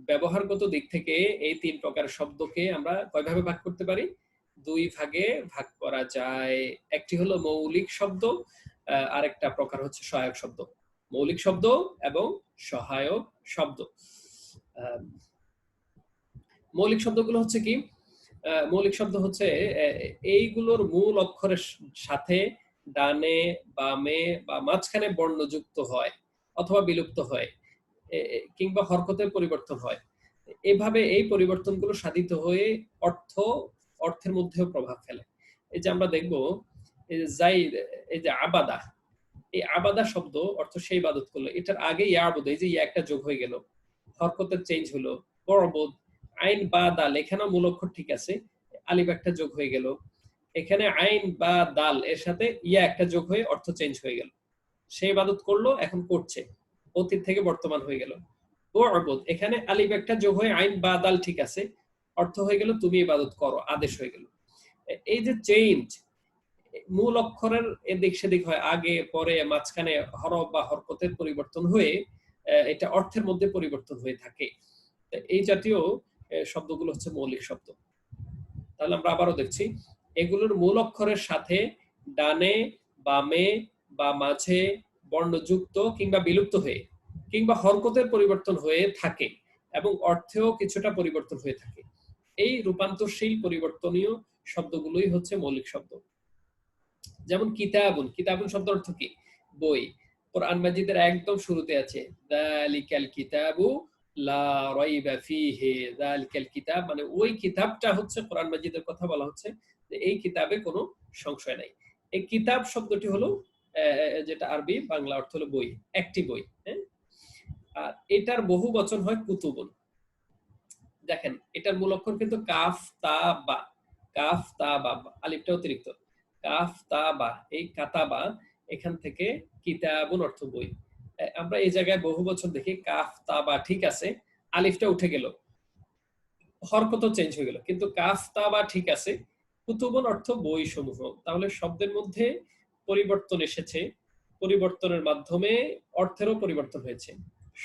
ব্যবহারগত দিক থেকে এই 3 প্রকারের শব্দকে আমরা কয় ভাবে ভাগ করতে পারি? 2 ভাগে ভাগ করা যায়। একটি হলো মৌলিক শব্দ, আরেকটা প্রকার হচ্ছে সহায়ক শব্দ। মৌলিক শব্দ এবং সহায়ক শব্দ। মৌলিক শব্দগুলো হচ্ছে কি? মৌলিক শব্দ হচ্ছে এইগুলোর মূল অক্ষরের সাথে ডানে, বামে বা মাঝখানে বর্ণ যুক্ত হয় অথবা বিলুপ্ত হয়, কিংবা হরকতের পরিবর্তন হয়। এভাবে এই পরিবর্তনগুলো সাধিত হয়ে অর্থের মধ্যেও প্রভাব ফেলে। এই যে আমরা দেখব এই যে জাইদ, এই যে আবাদা, এই আবাদা শব্দ অর্থ সেই ইবাদত করলো, এটার আগে ইয়াবুদ, এই যে ইয়া একটা যোগ হয়ে গেল, হরকতের চেঞ্জ হলো। পরবদ, আইন বা দাল, এখানেও মূল অক্ষর ঠিক আছে, আলিফ একটা যোগ হয়ে গেল, এখানে আইন বা দাল এর সাথে ইয়া একটা যোগ হয়ে অর্থ চেঞ্জ হয়ে গেল। সে ইবাদত করলো, এখন করছে, অতীত থেকে বর্তমান হয়ে গেল। উ'বুদ, এখানে আলিফ একটা যোগ হয়ে আইন বা দাল, ঠিক আছে, অর্থ হয়ে গেল তুমি ইবাদত করো, আদেশ হয়ে গেল। এই যে চেঞ্জ, মূল অক্ষরের এদিক সেদিক হয়, আগে পরে মাঝখানে হরফ বা হরকতের পরিবর্তন হয়ে এটা অর্থের মধ্যে পরিবর্তন হয়ে থাকে। এই জাতীয় শব্দগুলো হচ্ছে মৌলিক শব্দ। তাহলে আমরা আবারও দেখছি, এগুলোর মূল অক্ষরের সাথে ডানে, বামে বা মাঝে বর্ণযুক্ত কিংবা বিলুপ্ত হয়ে কিংবা হরকতের পরিবর্তন হয়ে থাকে এবং অর্থেও কিছুটা পরিবর্তন হয়ে থাকে। এই রূপান্তরশীল পরিবর্তনীয় শব্দগুলোই হচ্ছে মৌলিক শব্দ। যেমন কিতাবুন, কিতাবুন শব্দের অর্থ কি? বই। কোরআন মাজিদের একদম শুরুতে আছে যালিকাল কিতাবু লা রাইবা ফীহি, যালিকাল কিতাব মানে ওই কিতাবটা হচ্ছে, কোরআন মাজিদের কথা বলা হচ্ছে যে এই কিতাবে কোনো সংশয় নাই। এই কিতাব শব্দটি হলো যেটা আরবি বাংলা অর্থ হলো বই, একটি বই, হ্যাঁ। আর এটার বহু বচন হয় কুতুবুন। দেখেন এটার মূল অক্ষর কিন্তু কাফ তা বা, কাফ তা বা, আলিফটা অতিরিক্ত, কাফ তা বা, এই কাতাবা এখান থেকে কিতাবুন অর্থ বই। আমরা এই জায়গায় বহু বচন দেখি কাফ তা বা, ঠিক আছে, আলিফটা উঠে গেল, হরকত চেঞ্জ হয়ে গেল, কিন্তু কাফ তা বা ঠিক আছে, কুতুবুন অর্থ বই সমূহ। তাহলে শব্দের মধ্যে পরিবর্তন এসেছে, পরিবর্তনের মাধ্যমে অর্থেরও পরিবর্তন হয়েছে,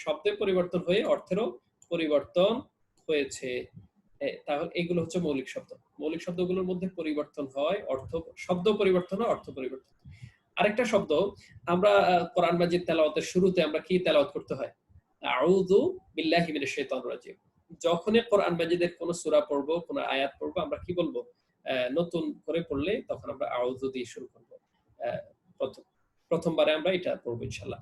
শব্দের পরিবর্তন হয়ে অর্থেরও পরিবর্তন হয়েছে। তাহলে এগুলো হচ্ছে মৌলিক শব্দ। মৌলিক শব্দগুলোর মধ্যে পরিবর্তন হয়, অর্থ, শব্দ পরিবর্তন হয়, অর্থ পরিবর্তন। আরেকটা শব্দ, আমরা কোরআন মাজিদ তেলাওয়াতের শুরুতে আমরা কি তেলাওয়াত করতে হয়? আউযু বিল্লাহি মিনাশ শাইতানির রাজিম। যখনই কোরআন মাজিদের কোন সূরা পড়বো, কোন আয়াত পড়বো, আমরা কি বলবো? নতুন করে পড়লে তখন আমরা আউযু দিয়ে শুরু করব। প্রথম প্রথমবারে আমরা এটা পড়বো ইনশাআল্লাহ।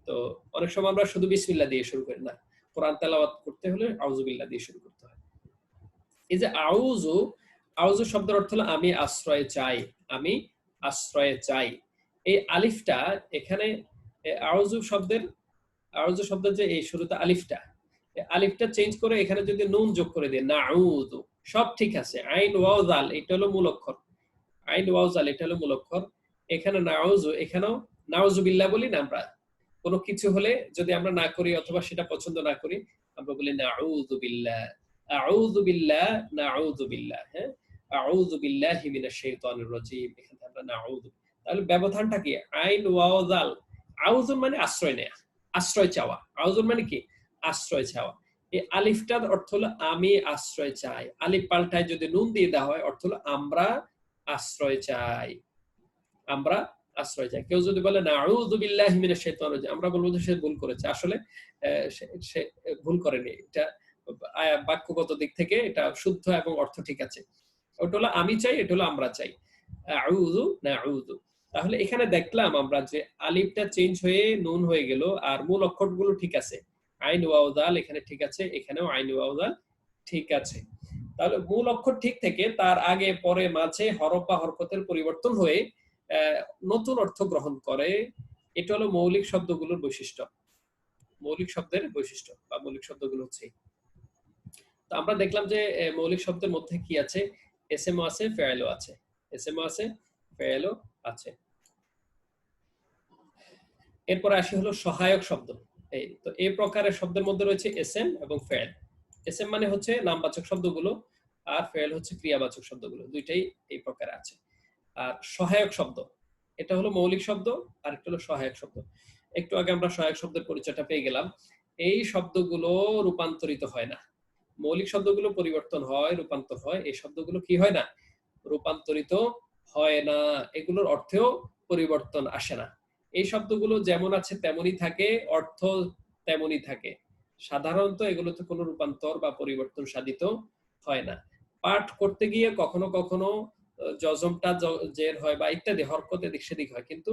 তো অনেক সময় আমরা শুধু বিসমিল্লাহ দিয়ে শুরু করি না। কোরআন তেলাওয়াত করতে হলে আউযু বিল্লাহ দিয়ে শুরু করতে হয়। এই যে আউযু, আউযু শব্দের অর্থ হলো আমি আশ্রয় চাই, আমি আশ্রয় চাই। এই আলিফটা এখানে আউযু শব্দের, আউযু শব্দের যে এই শুরুতে আলিফটা, আলিফটা চেঞ্জ করে এখানে যদি নুন যোগ করে দেয় নাউযু, সব ঠিক আছে। আইন ওয়াও জাল এটা হলো মূল অক্ষর, আইন ওয়াও জাল এটা হলো মূল অক্ষর। এখানে নাউযু, এখানেও নাউযু বিল্লাহ বলি না আমরা। কোনো কিছু হলে যদি আমরা না করি অথবা সেটা পছন্দ না করি, আমরা বলি নাউযু বিল্লাহ, আউযু বিল্লাহ, নাউযু বিল্লাহ, হ্যাঁ, আউযু বিল্লাহি মিনাশ শাইতানির রাজিম, এখানে আমরা নাউযু। তাহলে ব্যবধানটা কি? আইন ওয়াও জাল, আউযু মানে আশ্রয় নেয়া, আশ্রয় চাওয়া, আউযু মানে কি? আশ্রয় চাওয়া। এই আলিফটার অর্থ হলো আমি আশ্রয় চাই, আলিফ পাল্টায় যদি নুন দিয়ে দেওয়া হয় অর্থ হলো আমরা আশ্রয় চাই, আমরা আশ্রয় চাই। কেউ যদি বলে নাউযু বিল্লাহি মিনাশ শাইতানির রাজিম, আমরা বলবো যে সে ভুল করেছে। আসলে সে ভুল করেনি। এটা বাক্যগত দিক থেকে এটা শুদ্ধ এবং অর্থ ঠিক আছে। ওটা হলো আমি চাই, এটা হলো আমরা চাই। আউযু নাউযু। তাহলে এখানে দেখলাম আমরা যে আলিফটা চেঞ্জ হয়ে নুন হয়ে গেল, আর মূল অক্ষরগুলো ঠিক আছে। আইন ওয়াও দাল এখানে ঠিক আছে, এখানেও আইন ওয়াও দাল ঠিক আছে। তাহলে মূল অক্ষর ঠিক থেকে তার আগে পরে মাঝে হরফ বা হরকতের পরিবর্তন হয়ে নতুন অর্থ গ্রহণ করে। এটা হলো মৌলিক শব্দগুলোর বৈশিষ্ট্য, মৌলিক শব্দের বৈশিষ্ট্য বা মৌলিক শব্দগুলো হচ্ছে। তো আমরা দেখলাম যে মৌলিক শব্দের মধ্যে কি আছে? এসএমও আছে, ফেয়েলও আছে, এসএমও আছে, ফেয়েলও আছে। এরপর আসি হলো সহায়ক শব্দ। এই তো এই প্রকারের শব্দের মধ্যে রয়েছে এসএম এবং ফেয়েল। এসএম মানে হচ্ছে নামবাচক শব্দগুলো, আর ফেয়েল হচ্ছে ক্রিয়াবাচক শব্দগুলো, দুইটাই এই প্রকারে আছে। আর সহায়ক শব্দ, এটা হলো মৌলিক শব্দ, আর একটা হলো সহায়ক শব্দ। একটু আগে আমরা সহায়ক শব্দের পরিচয়টা পেয়ে গেলাম। এই শব্দগুলো রূপান্তরিত হয় না, মৌলিক শব্দগুলো পরিবর্তন হয়, রূপান্তর হয়, এই শব্দগুলো কি হয় না? রূপান্তরিত হয় না, এগুলোর অর্থেও পরিবর্তন আসে না। এই শব্দগুলো যেমন আছে তেমনই থাকে, অর্থ তেমনই থাকে। সাধারণত এগুলোতে কোনো রূপান্তর বা পরিবর্তন সাধিত হয় না। পাঠ করতে গিয়ে কখনো কখনো জজমটা জের হয় বা ইত্যাদি হরকত এদিক সেদিক হয়, কিন্তু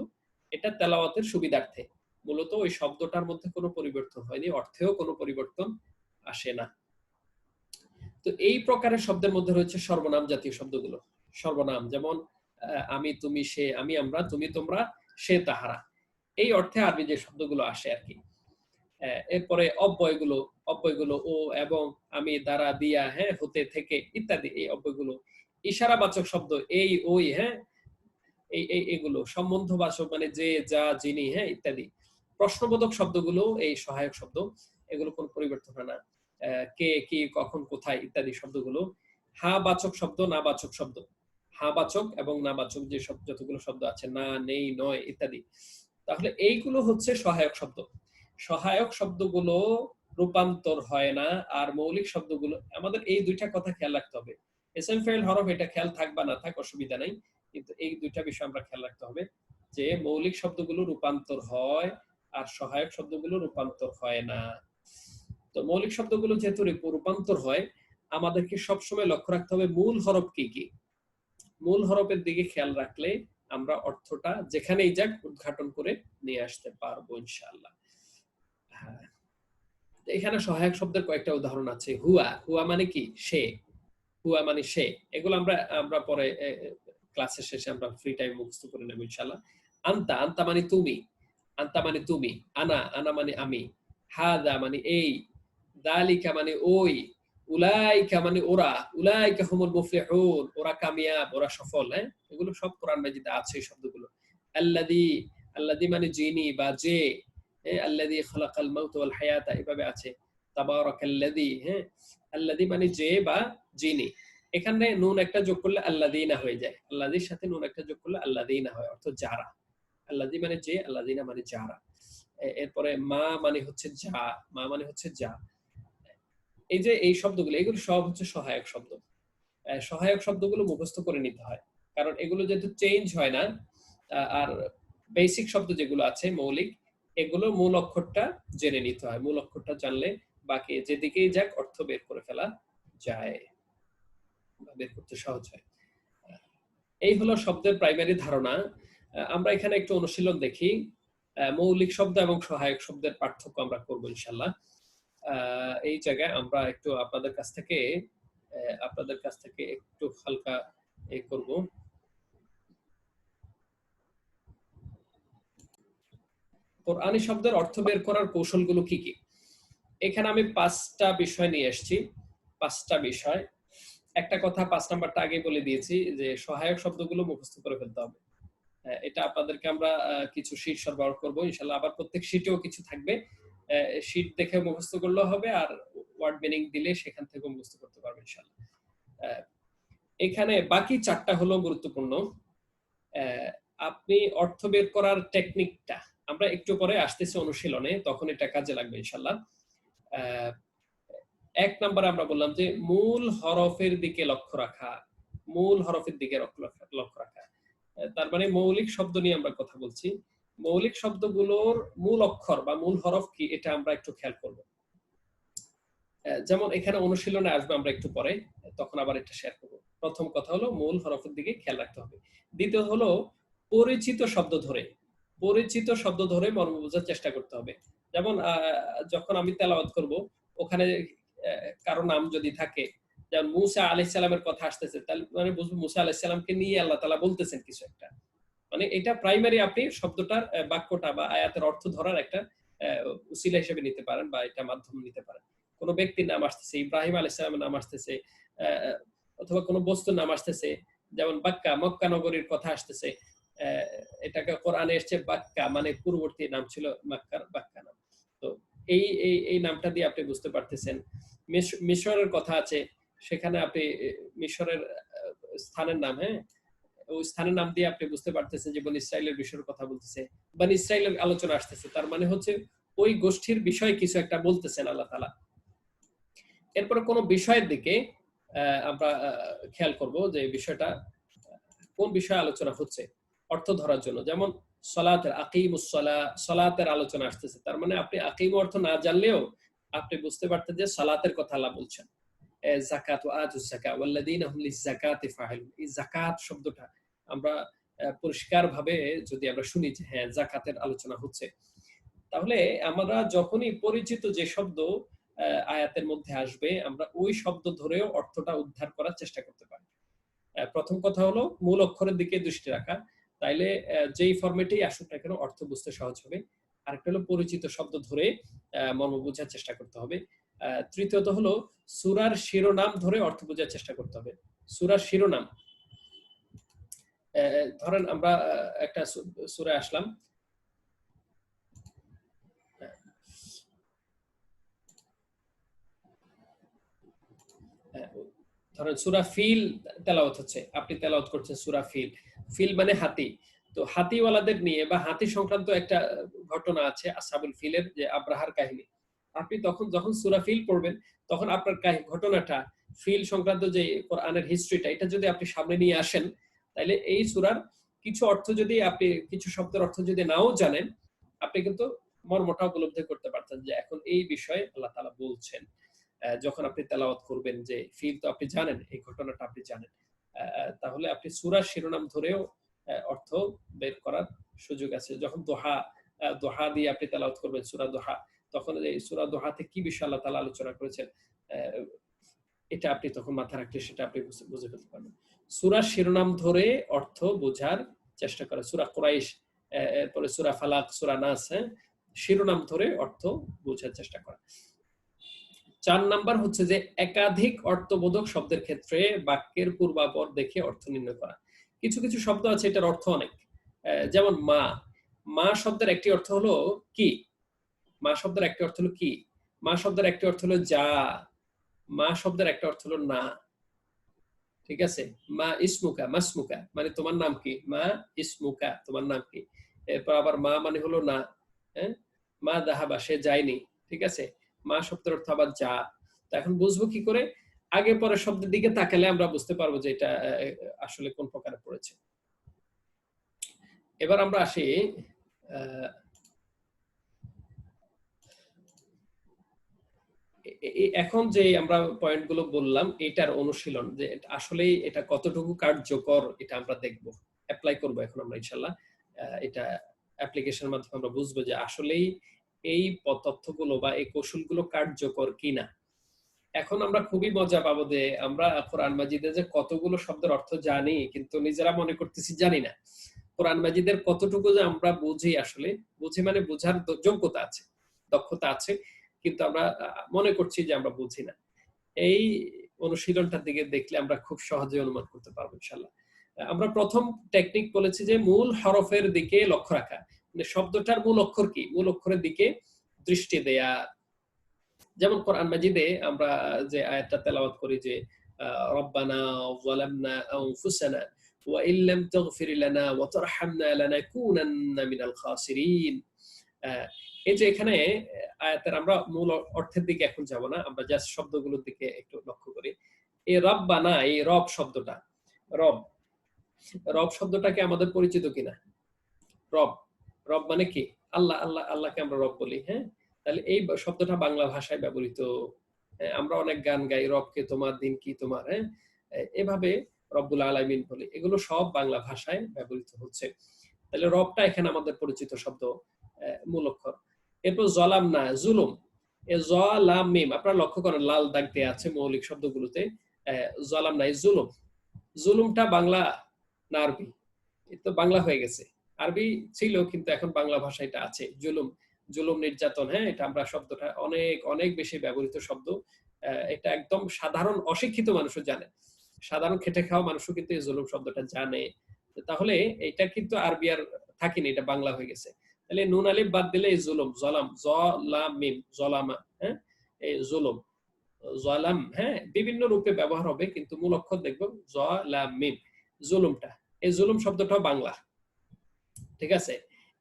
এটা তেলাওয়াতের সুবিধার্থে। মূলত ওই শব্দটার মধ্যে কোনো পরিবর্তন হয়নি, অর্থেও কোনো পরিবর্তন আসে না। তো এই প্রকারের শব্দের মধ্যে রয়েছে সর্বনাম জাতীয় শব্দগুলো। সর্বনাম যেমন আমি, তুমি, সে, আমি, আমরা, তুমি, তোমরা, সে, তাহারা, এই অর্থে আরবি যে শব্দগুলো আসে আর কি। এরপরে অব্যয়গুলো, অব্যয়গুলো ও, এবং, আমি, দ্বারা, দিয়া, হ্যাঁ, হতে, থেকে ইত্যাদি, এই অব্যয়গুলো। ইশারাবাচক শব্দ এই, ওই, হ্যাঁ, এগুলো সম্বন্ধবাচক মানে যে, যা, যিনি, হ্যাঁ ইত্যাদি। প্রশ্নবোধক শব্দগুলো এই সহায়ক শব্দ। এগুলো কোনো পরিবর্তন হয় না। কে, কি, কখন, কোথায় ইত্যাদি শব্দগুলো। হা বাচক শব্দ, না বাচক শব্দ, হা বাচক এবং না বাচক যে সব যতগুলো শব্দ আছে, না, নেই, নয় ইত্যাদি। তাহলে এইগুলো হচ্ছে সহায়ক শব্দ। সহায়ক শব্দগুলো রূপান্তর হয় না। আর মৌলিক শব্দগুলো আমাদের এই দুইটা কথা খেয়াল রাখতে হবে। এসএম ফাইল হরফ এটা খেয়াল থাক বা না থাক অসুবিধা নাই, কিন্তু এই দুইটা বিষয় আমরা খেয়াল রাখতে হবে যে মৌলিক শব্দগুলো রূপান্তর হয় আর সহায়ক শব্দগুলো রূপান্তর হয় না। তো মৌলিক শব্দগুলো যেহেতু রূপান্তর হয়, আমাদেরকে সবসময় লক্ষ্য রাখতে হবে মূল হরফ কি কি। মূল হরফের দিকে খেয়াল রাখলে আমরা অর্থটা যেখানেই যাক উদ্ঘাটন করে নিয়ে আসতে পারবো ইনশাআল্লাহ। হ্যাঁ, এখানে সহায়ক শব্দের কয়েকটা উদাহরণ আছে। হুয়া, হুয়া মানে কি? সে। হুয়া মানে সে। এগুলো আমরা আমরা পরে ক্লাসের শেষে আমরা ফ্রি টাইম মুখস্থ করে নেব ইনশাআল্লাহ। আনতা, আনতা মানে তুমি। আনতা মানে তুমি। আনা, আনা মানে আমি। হাদা মানে এই। দালিকা মানে ওই। উলাইকা মানে ওরা। উলাইকা হুমুল মুফলিহুন, ওরা কামিয়াব, ওরা সফল। হ্যাঁ, এগুলো সব কোরআন মাজিদে আছে এই শব্দগুলো। আল্লাযী, আল্লাযী মানে যিনি বা যে। আল্লাযী খালাকাল মাউতা ওয়াল হায়াতা এভাবে আছে। তাবারাকাল্লাযী, হ্যাঁ, আল্লাযী মানে যে বা যিনি। এখানে নুন একটা যোগ করলে আল্লাযীনা হয়ে যায়। আল্লাযীর সাথে নুন একটা যোগ করলে আল্লাযীনা হয়, অর্থ যারা। আল্লাযী মানে যে, আল্লাযীনা মানে যারা। এরপরে মা মানে হচ্ছে যা, মা মানে হচ্ছে যা। এই যে এই শব্দগুলো, এগুলো সব হচ্ছে সহায়ক শব্দ। সহায়ক শব্দগুলো মুখস্থ করে নিতে হয়, কারণ এগুলো যেহেতু চেঞ্জ হয় না। আর বেসিক শব্দ যেগুলো আছে মৌলিক, এগুলো মূল অক্ষরটা জেনে নিতে হয়। মূল অক্ষরটা জানলে বাকি যেদিকেই যাক অর্থ বের করে ফেলা যায়, বের করতে সহজ হয়। এই হলো শব্দের প্রাইমারি ধারণা। আমরা এখানে একটু অনুশীলন দেখি। মৌলিক শব্দ এবং সহায়ক শব্দের পার্থক্য আমরা করব ইনশাআল্লাহ। এই জায়গায় আমরা একটু আপনাদের কাছ থেকে একটু হালকা করব। কোরআনী শব্দের অর্থ বের করার কৌশলগুলো কি কি? এখানে আমি 5টা বিষয় নিয়ে এসেছি। 5টা বিষয়। একটা কথা 5 নাম্বারটা আগেই বলে দিয়েছি যে সহায়ক শব্দগুলো মুখস্থ করে ফেলতে হবে। এটা আপনাদেরকে আমরা কিছু শীট সরবরাহ করব ইনশাআল্লাহ। আবার প্রত্যেক শীটেও কিছু থাকবে। শীট দেখে মুখস্থ করলেও হবে, আর ওয়ার্ড মিনিং দিলে সেখান থেকেও মুখস্থ করতে পারবেন ইনশাআল্লাহ। এখানে বাকি 4টা হলো গুরুত্বপূর্ণ। আপনি অর্থ বের করার টেকনিকটা আমরা একটু পরে আসতেছি অনুশীলনে, তখন এটা কাজে লাগবে ইনশাআল্লাহ। 1 নম্বরে আমরা বললাম যে মূল হরফের দিকে লক্ষ্য রাখা। মূল হরফের দিকে লক্ষ্য রাখা। তার মানে মৌলিক শব্দ নিয়ে আমরা কথা বলছি। মৌলিক শব্দগুলোর মূল অক্ষর বা মূল হরফ কি, এটা আমরা একটু খেয়াল করব। যেমন এখানে অনুশীলনে আসবে আমরা একটু পরে, তখন আবার এটা শেয়ার করব। প্রথম কথা হলো মূল হরফের দিকে খেয়াল রাখতে হবে। দ্বিতীয় হলো পরিচিত শব্দ ধরে, পরিচিত শব্দ ধরে মর্ম বোঝার চেষ্টা করতে হবে। যেমন যখন আমি তেলাওয়াত করব, ওখানে কারো নাম যদি থাকে, যেমন মুসা আলাইহিস সালামের কথা আসতেছে, তাহলে মানে বুঝবো মুসা আলাইহিস সালামকে নিয়ে আল্লাহ তাআলা বলতেছেন কিছু একটা। মানে এটা প্রাইমারি আপনি শব্দটার বাক্যটা বা আয়াতের অর্থ ধরার একটা উসিলা হিসেবে নিতে পারেন বা এটা মাধ্যম নিতে পারেন। কোন ব্যক্তির নাম আসতেছে, ইব্রাহিম আলাইহিস সালামের নাম আসতেছে, অথবা কোন বস্তুর নাম আসতেছে, যেমন বাক্কা, মক্কা নগরীর কথা আসতেছে। এটাকে কোরআনে এসেছে বাক্কা, মানে পূর্ববর্তী নাম ছিল মক্কার বাক্কা নাম। তো এই এই এই নামটা দিয়ে আপনি বুঝতে পারতেছেন। মিশরের কথা আছে, সেখানে আপনি মিশরের স্থানের নাম, হ্যাঁ, ওই স্থানের নাম দিয়ে আপনি বুঝতে পারতেছেন যে বনি ইসরাইলের বিষয়ের কথা বলতেছে, বনি ইসরাইলের আলোচনা আসতেছে, তার মানে হচ্ছে ওই গোষ্ঠীর বিষয়ে কিছু একটা বলতেছেন আল্লাহ তাআলা। এরপরে কোন বিষয়ের দিকে আমরা খেয়াল করব যে বিষয়টা কোন বিষয়ে আলোচনা হচ্ছে অর্থ ধরার জন্য। যেমন সালাতের আকিমুস সালাহ, সালাতের আলোচনা আসতেছে, তার মানে আপনি আকিম অর্থ না জানলেও আপনি বুঝতে পারতেন যে সালাতের কথা আল্লাহ বলছেন। যাকাত ওয়া আতুস যাকাত ওয়াল্লাযীনা হুম লিয-যাকাতি ফাইলুন, এই যাকাত শব্দটা আমরা পরিষ্কারভাবে যদি আমরা শুনি যে হ্যাঁ যাকাতের আলোচনা হচ্ছে, তাহলে আমরা যখনই পরিচিত যে শব্দ আয়াতের মধ্যে আসবে, আমরা ওই শব্দ ধরেও অর্থটা উদ্ধার করার চেষ্টা করতে পারি। প্রথম কথা হলো মূল অক্ষরের দিকে দৃষ্টি রাখা, তাইলে যেই ফরম্যাটেই আসুক না কেন অর্থ বুঝতে সহজ হবে। আরেকটা হলো পরিচিত শব্দ ধরে মর্ম বোঝার চেষ্টা করতে হবে। তৃতীয়ত হলো সূরার শিরোনাম ধরে অর্থ বোঝার চেষ্টা করতে হবে। সূরার শিরোনাম, ধরেন আমরা একটা সূরায় আসলাম, ধরেন সূরা ফিল তেলাওয়াত হচ্ছে, আপনি তেলাওয়াত করছেন সূরা ফিল। ফিল মানে হাতি। তো হাতিওয়ালাদের নিয়ে বা হাতি সংক্রান্ত একটা ঘটনা আছে আসহাবুল ফিলের, যে আব্রাহার কাহিনী। আপনি তখন যখন সূরা ফিল পড়বেন, তখন আপনার ঘটনাটা, ফিল সংক্রান্ত যে কোরআনের হিস্ট্রিটা, এটা যদি আপনি সামনে নিয়ে আসেন, তাহলে এই সূরার কিছু অর্থ যদি আপনি, কিছু শব্দের অর্থ যদি নাও জানেন, আপনি কিন্তু মর্মটা উপলব্ধি করতে পারতেন যে এখন এই বিষয়ে আল্লাহ তাআলা বলছেন। যখন আপনি তেলাওয়াত করবেন, যে ফিল তো আপনি জানেন, এই ঘটনাটা আপনি জানেন, তাহলে আপনি সূরার শিরোনাম ধরেও অর্থ বের করার সুযোগ আছে। যখন দোহা দোহা দিয়ে আপনি তেলাওয়াত করবেন সূরা দোহা, তখন এই সূরা দোহাতে কি বিষয় আল্লাহ তাআলা আলোচনা করেছেন, এটা আপনি তখন মাথায় রাখলে সেটা আপনি বুঝে ফেলতে পারবেন। সূরার শিরোনাম ধরে অর্থ বোঝার চেষ্টা করা। সূরা কুরাইশ, এরপরে সূরা ফালাক, সূরা নাস, শিরোনাম ধরে অর্থ বোঝার চেষ্টা করা। 4 নাম্বার হচ্ছে যে একাধিক অর্থবোধক শব্দের ক্ষেত্রে বাক্যের পূর্বাপর দেখে অর্থ নির্ণয় করা। কিছু কিছু শব্দ আছে এটার অর্থ অনেক, যেমন মা। মা শব্দের একটি অর্থ হলো কি, মা শব্দের একটি অর্থ হলো কি, মা শব্দের একটি অর্থ হলো যা, মা শব্দের একটা অর্থ হলো না। ঠিক আছে, মা ইসমুকা, মাসমুকা মানে তোমার নাম কি, মা ইসমুকা তোমার নাম কি। এরপর আবার মা মানে হলো না, হ্যাঁ, মা দাহাবা সে যায়নি। ঠিক আছে, মা শব্দের অর্থ আবার যা। তো এখন বুঝবো কি করে, আগে পরে শব্দের দিকে তাকালে আমরা বুঝতে পারবো যে এটা আসলে কোন প্রকারে পড়েছে। এবার আমরা আসি এখন যে আমরা পয়েন্ট গুলো বললাম, এটার অনুশীলন যে আসলে এটা কতটুকু কার্যকর, এটা আমরা দেখব, অ্যাপ্লাই করব এখন আমরা ইনশাআল্লাহ। এটা অ্যাপ্লিকেশনের মাধ্যমে আমরা বুঝবো যে আসলেই এই তথ্যগুলো বা এই কৌশলগুলো কার্যকর কিনা। এখন আমরা খুবই মজা পাবো যে আমরা কোরআন মাজিদে যে কতগুলো শব্দের অর্থ জানি, কিন্তু নিজেরা মনে করতেছি জানি না। কোরআন মাজিদের কতটুকু যে আমরা বুঝি, আসলে বুঝি মানে বোঝার যোগ্যতা আছে, দক্ষতা আছে, কিন্তু আমরা মনে করছি যে আমরা বুঝি না। এই অনুশীলনটার দিকে দেখলে আমরা খুব সহজে অনুমান করতে পারবো ইনশাআল্লাহ। আমরা প্রথম টেকনিক বলেছি যে মূল হরফের দিকে লক্ষ্য রাখা, মানে শব্দটার মূল অক্ষর কি, মূল অক্ষরের দিকে দৃষ্টি দেয়া। যেমন কোরআন মাজিদে আমরা যে আয়াতটা তেলাওয়াত করি যে রব্বানা যালামনা আনফুসানা ওয়া ইল্লাম তাগফির লানা ওয়া তারহামনা লানাকুনান্না মিনাল খাসিরিন। এই যে এখানে আয়াতের আমরা মূল অর্থের দিকে এখন যাব না, আমরা জাস্ট শব্দগুলোর দিকে একটু লক্ষ্য করি। এই রব্বানা, এই রব শব্দটা, রব, রব শব্দটাকে আমাদের পরিচিত কিনা? রব, রব মানে কি? আল্লাহ, আল্লাহ, আল্লাহকে আমরা রব বলি, হ্যাঁ? তাহলে এই শব্দটা বাংলা ভাষায় ব্যবহৃত। আমরা অনেক গান গাই, রবকে তোমার, দিন কি তোমার, হ্যাঁ? এভাবে রব্বুল আলামিন বলি। এগুলো সব বাংলা ভাষায় ব্যবহৃত হচ্ছে। তাহলে রবটা এখানে আমাদের পরিচিত শব্দ, মূল অক্ষর। এরপর জলাম না, জুলুম। এ জ লাম মিম, আপনারা লক্ষ্য করেন লাল দাগ দেয়া আছে মৌলিক শব্দগুলোতে। জলাম না, জুলুম। জুলুমটা বাংলা না আরবি? তো বাংলা হয়ে গেছে। আরবি ছিল কিন্তু এখন বাংলা ভাষায় এটা আছে। জুলুম, জুলুম নির্যাতন, হ্যাঁ, এটা আমরা শব্দটা অনেক অনেক বেশি ব্যবহৃত শব্দ। এটা একদম সাধারণ অশিক্ষিত মানুষও জানে। সাধারণ খেটে খাওয়া মানুষও কিন্তু এই জুলুম শব্দটা জানে। তাহলে এটা কিন্তু আরবি আর থাকেনি, এটা বাংলা হয়ে গেছে। তাহলে নুন আলিফ বাদ দিলে এই জুলুম, জলাম, জ লাম মিম, জলামা, হ্যাঁ, এই জুলুম, জলাম, হ্যাঁ, বিভিন্ন রূপে ব্যবহার হবে, কিন্তু মূল অক্ষর দেখব জ লাম মিম, জুলুমটা। এই জুলুম শব্দটাও বাংলা। ঠিক আছে,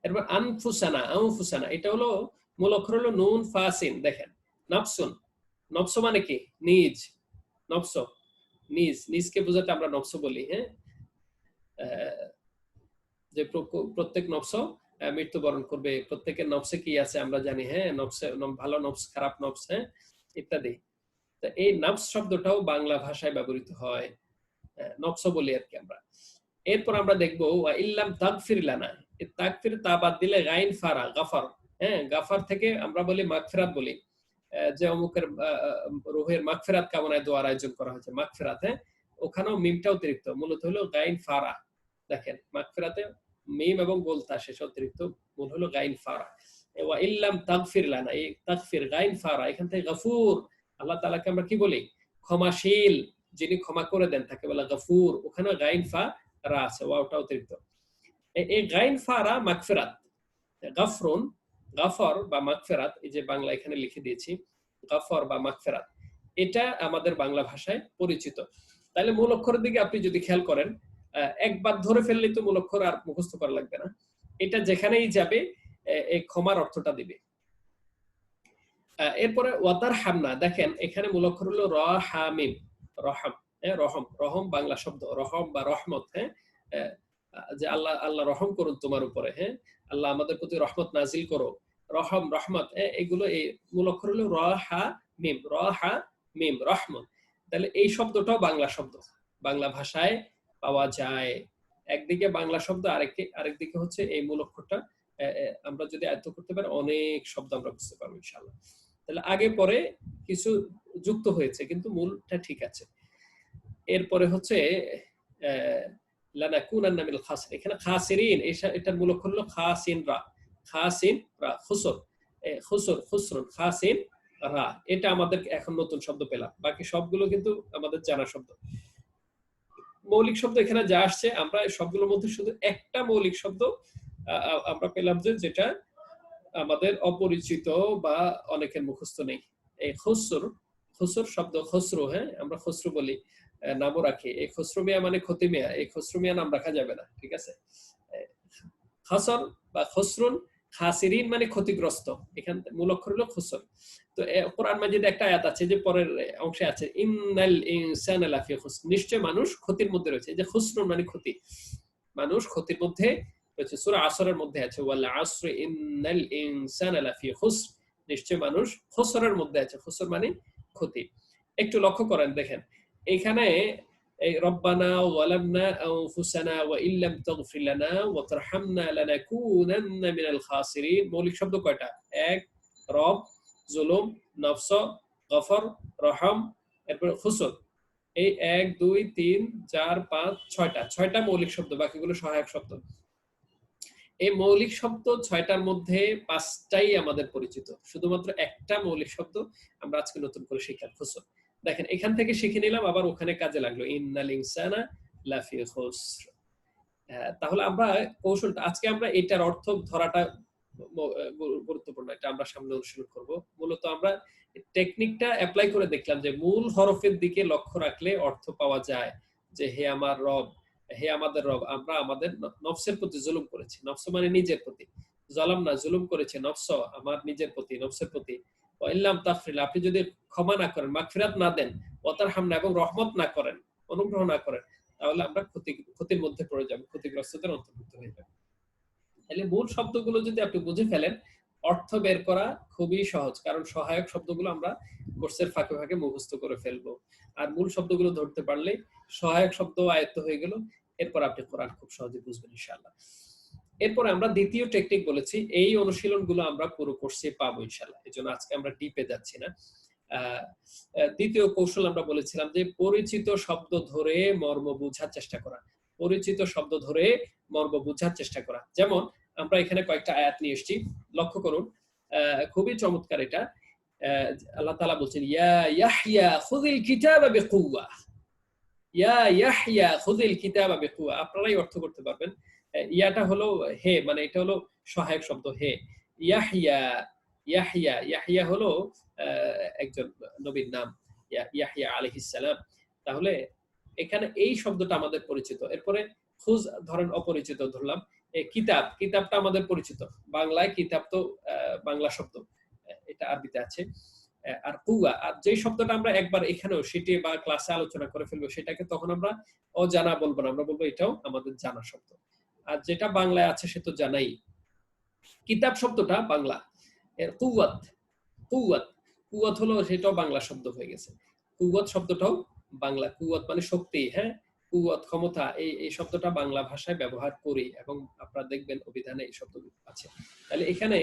এরপর আনফুসানা, আনফুসানা, এটা হলো মূল অক্ষর হলো নুন ফাসিন। দেখেন নফসুন, নফস মানে কি? নিজ, নফস, নিজ, নিজকে বোঝাতে আমরা নফস বলি, হ্যাঁ। যে প্রত্যেক নফস মৃত্যুবরণ করবে, প্রত্যেকের নফসে কি আছে আমরা জানি, হ্যাঁ, নফসে ভালো নফস, খারাপ নফস, হ্যাঁ, ইত্যাদি। তো এই নফস শব্দটাও বাংলা ভাষায় ব্যবহৃত হয়, নফস বলি আর কি আমরা। এরপর আমরা দেখবো ওয়া ইল্লাম তাগফির লানা, এই তাগফির তা বাদ দিলে গাইন ফারা, গাফার, হ্যাঁ, গাফার থেকে আমরা বলি মাগফিরাত বলি, যে অমুকের রুহের মাগফিরাত কামনায় দোয়ার আয়োজন করা হয়েছে, মাগফিরাত, হ্যাঁ, ওখানেও মিমটা অতিরিক্ত, মূলত হলো গাইন ফারা। দেখেন মাগফিরাতে মিম এবং গোলতা শেষ অতিরিক্ত, মূল হলো গাইন ফারা। ওয়া ইল্লাম তাগফির লানা, এই তাগফির গাইন ফারা, এখান থেকে গাফুর, আল্লাহ তাআলাকে আমরা কি বলি? ক্ষমাশীল, যিনি ক্ষমা করে দেন তাকে বলা গাফুর। ওখানে গাইন ফা রা আছে, ওয়াওটা অতিরিক্ত। এই গাইন ফারা মাগফিরাত, গাফরুন, গাফর বা মাগফিরাত, এই যে বাংলা এখানে লিখে দিয়েছি, গাফর বা মাগফিরাত। এটা আমাদের বাংলা ভাষায় পরিচিত। তাহলে মূল অক্ষরের দিকে আপনি যদি খেয়াল করেন, একবার ধরে ফেললেই তো মূল অক্ষর আর মুখস্থ করা লাগবে না। এটা যেখানেই যাবে এই ক্ষমার অর্থটা দিবে। এরপরে ওয়াতার হামনা, দেখেন এখানে মূল অক্ষর হলো র হা মিম, রহম। হ্যাঁ, রহম, রহম বাংলা শব্দ, রহম বা রহমত। হ্যাঁ, যে আল্লাহ আল্লাহ রহম করুন তোমার উপরে। হ্যাঁ, আল্লাহ আমাদের প্রতি রহমত নাজিল করো। রহম, রহমত, এগুলো এই মূল অক্ষর হলো র হা মিম, র হা মিম, রহমত। তাহলে এই শব্দটাও বাংলা শব্দ, বাংলা ভাষায় পাওয়া যায়। একদিকে বাংলা শব্দ, আরেকদিকে হচ্ছে এই মূল অক্ষরটা আমরা যদি আয়ত্ত করতে পারি, অনেক শব্দ আমরা বুঝতে পারবো ইনশাআল্লাহ। তাহলে আগে পরে কিছু যুক্ত হয়েছে, কিন্তু মূলটা ঠিক আছে। এরপরে হচ্ছে লানাকুনান্না মিনাল খাসিরিন, এখানে খাসিরিন এটার মূল অক্ষর হলো খাসিন রা, খাসিন রা, খুসর, খুসর, খুসরুন, খাসিন রা। এটা আমাদের এখন নতুন শব্দ পেলাম, বাকি সবগুলো কিন্তু আমাদের জানা শব্দ। মৌলিক শব্দ এখানে যা আসছে, আমরা সবগুলোর মধ্যে শুধু একটা মৌলিক শব্দ আমরা পেলাম যেটা আমাদের অপরিচিত বা অনেকের মুখস্থ নেই। এই খসরু, খসর শব্দ, খসরু, হ্যাঁ আমরা খসরু বলি, নামও রাখি। এই খসরু মিয়া মানে ক্ষতি মিয়া, এই খসরু মিয়া নাম রাখা যাবে না, ঠিক আছে। খসর বা খসরুন, খাসিরিন মানে ক্ষতিগ্রস্ত, এখান মূল অক্ষর হলো খসর। তো কোরআন মাজিদে একটা আয়াত আছে যে পরের অংশে আছে, ইন্নাল ইনসানা লাফি খুসর, নিশ্চয় মানুষ ক্ষতির মধ্যে রয়েছে। এই যে খুসরুন মানে ক্ষতি, মানুষ ক্ষতির মধ্যে রয়েছে। সূরা আসরের মধ্যে আছে ওয়াল আসর ইন্নাল ইনসানা লাফি খুসর, নিশ্চয় মানুষ খুসরের মধ্যে আছে। খুসর মানে ক্ষতি। একটু লক্ষ্য করেন, দেখেন এখানে এই রব্বানা ওয়ালামনা আনফুসানা ওয়া ইল্লাম তাগফির লানা ওয়া তারহামনা লানাকুনান্না মিনাল খাসিরিন, মৌলিক শব্দ কয়টা? এক, রব, জুলুম, নফস, গফর, রহম, এরপর খুসর। এই 1 2 3 4 5 6টা মৌলিক শব্দ, বাকিগুলো সহায়ক শব্দ। এই মৌলিক শব্দ 6টার মধ্যে 5টাই আমাদের পরিচিত, শুধুমাত্র একটা মৌলিক শব্দ আমরা আজকে নতুন করে শিখলাম, খুসর। দেখেন এখান থেকে শিখে নিলাম, আবার ওখানে কাজে লাগলো, ইন্নাল ইনসানা লাফি খুসর। তাহলে আমরা কৌশলটা আজকে আমরা এটার অর্থ ধরাটা গুরুত্বপূর্ণ, এটা আমরা সামনে অনুশীলন করব। মূলত আমরা টেকনিকটা অ্যাপ্লাই করে দেখলাম যে মূল হরফের দিকে লক্ষ্য রাখলে অর্থ পাওয়া যায়। যে হে আমার রব, হে আমাদের রব, আমরা আমাদের নফসের প্রতি জুলুম করেছি, নফস মানে নিজের প্রতি, জালাম না জুলুম করেছে, নফস আমার নিজের প্রতি, নফসের প্রতি। ইল্লাম তাগফির, আপনি যদি ক্ষমা না করেন, মাগফিরাত না দেন, ওয়াতারহামনা এবং রহমত না করেন, অনুগ্রহ না করেন, তাহলে আমরা ক্ষতির মধ্যে পড়ে যাব, ক্ষতিগ্রস্তদের অন্তর্ভুক্ত হয়ে যাব। তাহলে মূল শব্দগুলো যদি আপনি বুঝে ফেলেন, অর্থ বের করা খুবই সহজ, কারণ সহায়ক শব্দগুলো আমরা কোর্সের ফাঁকে ফাঁকে মুখস্থ করে ফেলবো। আর মূল শব্দগুলো ধরতে পারলে সহায়ক শব্দ আয়ত্ত হয়ে গেল, এরপর আপনি কোরআন খুব সহজে বুঝবেন ইনশাআল্লাহ। এরপর আমরা দ্বিতীয় টেকনিক বলেছি, এই অনুশীলনগুলো আমরা পুরো কোর্সে পাবো ইনশাআল্লাহ, এজন্য আজকে আমরা ডিপে যাচ্ছি না। দ্বিতীয় কৌশল আমরা বলেছিলাম যে পরিচিত শব্দ ধরে মর্ম বোঝার চেষ্টা করা, পরিচিত শব্দ ধরে মর্ম বোঝার চেষ্টা করা। যেমন আমরা এখানে কয়েকটা আয়াত নিয়ে এসেছি, লক্ষ্য করুন, খুবই চমৎকার এটা। আল্লাহ তাআলা বলছেন, ইয়া ইয়াহইয়া খুযিল কিতাবা বিকুওয়া, ইয়া ইয়াহইয়া খুযিল কিতাবা বিকুওয়া, আপনারাই অর্থ করতে পারবেন। ইয়াটা হলো হে, মানে এটা হলো সহায়ক শব্দ হে। ইয়াহইয়া, ইয়াহইয়া, ইয়াহইয়া হলো একজন নবীর নাম, ইয়াহইয়া আলাইহিস সালাম। তাহলে এখানে এই শব্দটা আমাদের পরিচিত। এরপরে খুজ ধরেন অপরিচিত ধরলাম। কিতাব, কিতাবটা আমাদের পরিচিত, বাংলায় কিতাব তো বাংলা শব্দ, এটা আরবিতে আছে। আর কুয়া, আর যে শব্দটা আমরা একবার এখানেও সেটি বা ক্লাসে আলোচনা করে ফেলবো, সেটাকে তখন আমরা অজানা বলবো না, আমরা বলবো এটাও আমাদের জানা শব্দ। আর যেটা বাংলায় আছে সে তো জানাই। কিতাব শব্দটা বাংলা, এর কুওয়াত, কুওয়াত, কুওয়াত হলো সেটাও বাংলা শব্দ হয়ে গেছে। কুওয়াত শব্দটাও বাংলা, কুওয়াত মানে শক্তি, হ্যাঁ, কুওয়াত ক্ষমতা, এই শব্দটা বাংলা ভাষায় ব্যবহার করি এবং আপনারা দেখবেন অভিধানে এই শব্দ আছে। তাহলে এখানে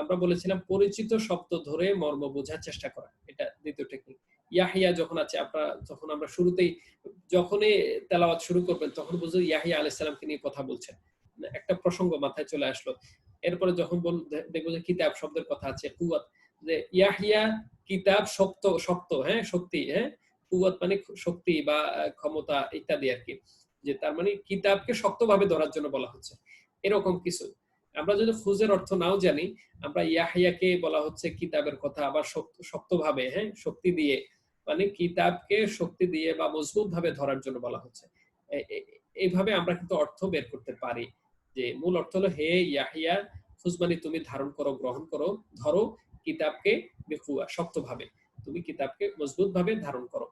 আমরা বলেছিলাম পরিচিত শব্দ ধরে মর্ম বোঝার চেষ্টা করা, এটা দ্বিতীয় টেকনিক। ইয়াহিয়া যখন আছে, যখন আমরা শুরুতেই যখনই তেলাওয়াত শুরু করবেন তখন বুঝবেন ইয়াহিয়া আলাইহিস সালামকে নিয়ে কথা বলছেন, একটা প্রসঙ্গ মাথায় চলে আসলো। এরপরে যখন দেখবো যে কিতাব শব্দের কথা আছে, কুওয়াত, যে ইয়াহিয়া কিতাব শক্ত, শক্ত, হ্যাঁ শক্তি, হ্যাঁ কুওয়াত মানে শক্তি বা ক্ষমতা ইত্যাদি আর কি, যে তার মানে কিতাবকে শক্তভাবে ধরার জন্য বলা হচ্ছে, এরকম কিছু। আমরা যদি খুজের অর্থ নাও জানি, আমরা ইয়াহইয়াকে বলা হচ্ছে কিতাবের কথা, আবার শক্তভাবে, হ্যাঁ, শক্তি দিয়ে, মানে কিতাবকে শক্তি দিয়ে বা মজবুত ভাবে ধরার জন্য বলা হচ্ছে। এইভাবে আমরা কিন্তু অর্থ বের করতে পারি, যে মূল অর্থ হলো হে ইয়াহিয়া, খুজ মানে তুমি ধারণ করো, গ্রহণ করো, ধরো কিতাবকে বিকুয়া, শক্তভাবে, তুমি কিতাবকে মজবুত ভাবে ধারণ করো।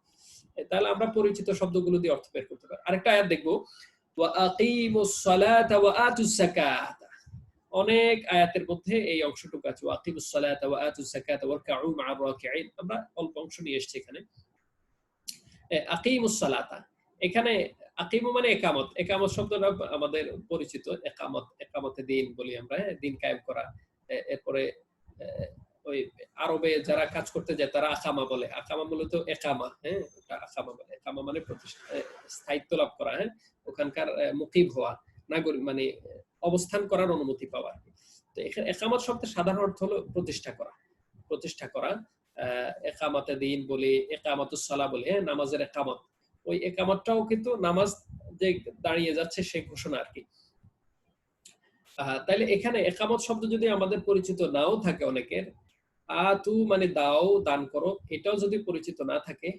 তাহলে আমরা পরিচিত শব্দগুলো দিয়ে অর্থ বের করতে পারি। আরেকটা আয়াত দেখবো, ওয়া আকিমুস সালাতা ওয়া আতুজ যাকাত। অনেক আয়াতের মধ্যে এই অংশটুকু আছে, ওয়া আকিমুস সালাতা ওয়া আতুজ যাকাত ওয়ারকাউ মা'আর রাকিঈন। আমরা অল্প অংশ নিয়ে এসেছি এখানে। আকিমুস সালাতা, এখানে আকিমু মানে একামত, একামত শব্দটা আমাদের পরিচিত, একামত, একামতে দিন বলি আমরা, দিন কায়েম করা। এরপরে ওই আরবে যারা কাজ করতে যায় তারা আকামা বলে, আকামা মূলত একামা, হ্যাঁ, ওটা আকামা বলে। একামা মানে স্থায়িত্ব লাভ করা, হ্যাঁ, ওখানকার মুকিম হওয়া, নাগরিক মানে অবস্থান করার অনুমতি পাওয়া। তো এখানে একামত শব্দের সাধারণ অর্থ হলো প্রতিষ্ঠা করা, প্রতিষ্ঠা করা। একামতে দিন বলি, একামতুস সালাহ বলি, হ্যাঁ, নামাজের একামত। ওই একামতটাও কিন্তু নামাজ যে দাঁড়িয়ে যাচ্ছে সে ঘোষণা আর কি। তাইলে এখানে একামত শব্দ যদি আমাদের পরিচিত নাও থাকে অনেকের, আতু মানে দাও, দান করো, এটাও যদি পরিচিত না থাকে,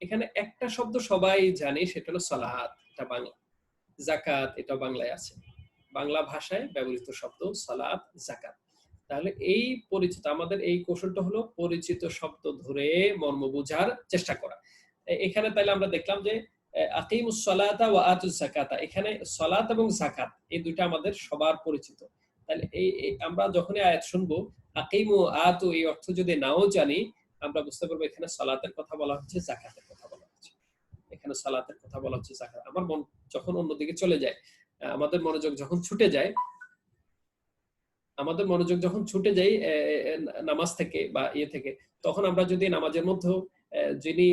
এখানে একটা শব্দ সবাই জানে, সেটা হলো সালাত, এটা বাংলা। যাকাত, এটা বাংলায় আছে, বাংলা ভাষায় ব্যবহৃত শব্দ সালাত, যাকাত। তাহলে এই পরিচিত, আমাদের এই কৌশলটা হলো পরিচিত শব্দ ধরে মর্ম বোঝার চেষ্টা করা। এখানে তাইলে আমরা দেখলাম যে আকিমুস সালাতা ওয়া আতুজ যাকাতা, এখানে সালাত এবং যাকাত এই দুইটা আমাদের সবার পরিচিত। তাহলে এই আমরা যখনই আয়াত শুনবো, আকিমু আতু এই অর্থ যদি নাও জানি, আমরা বুঝতে পারবো এখানে সালাতের কথা বলা হচ্ছে, যাকাতের কথা বলা হচ্ছে। এখানে সালাতের কথা বলা হচ্ছে, যাকাত। আমার মন যখন অন্যদিকে চলে যায়, আমাদের মনোযোগ যখন ছুটে যায়, আমাদের মনোযোগ যখন ছুটে যায় নামাজ থেকে বা ইয়ে থেকে, তখন আমরা যদি নামাজের মধ্যে যিনি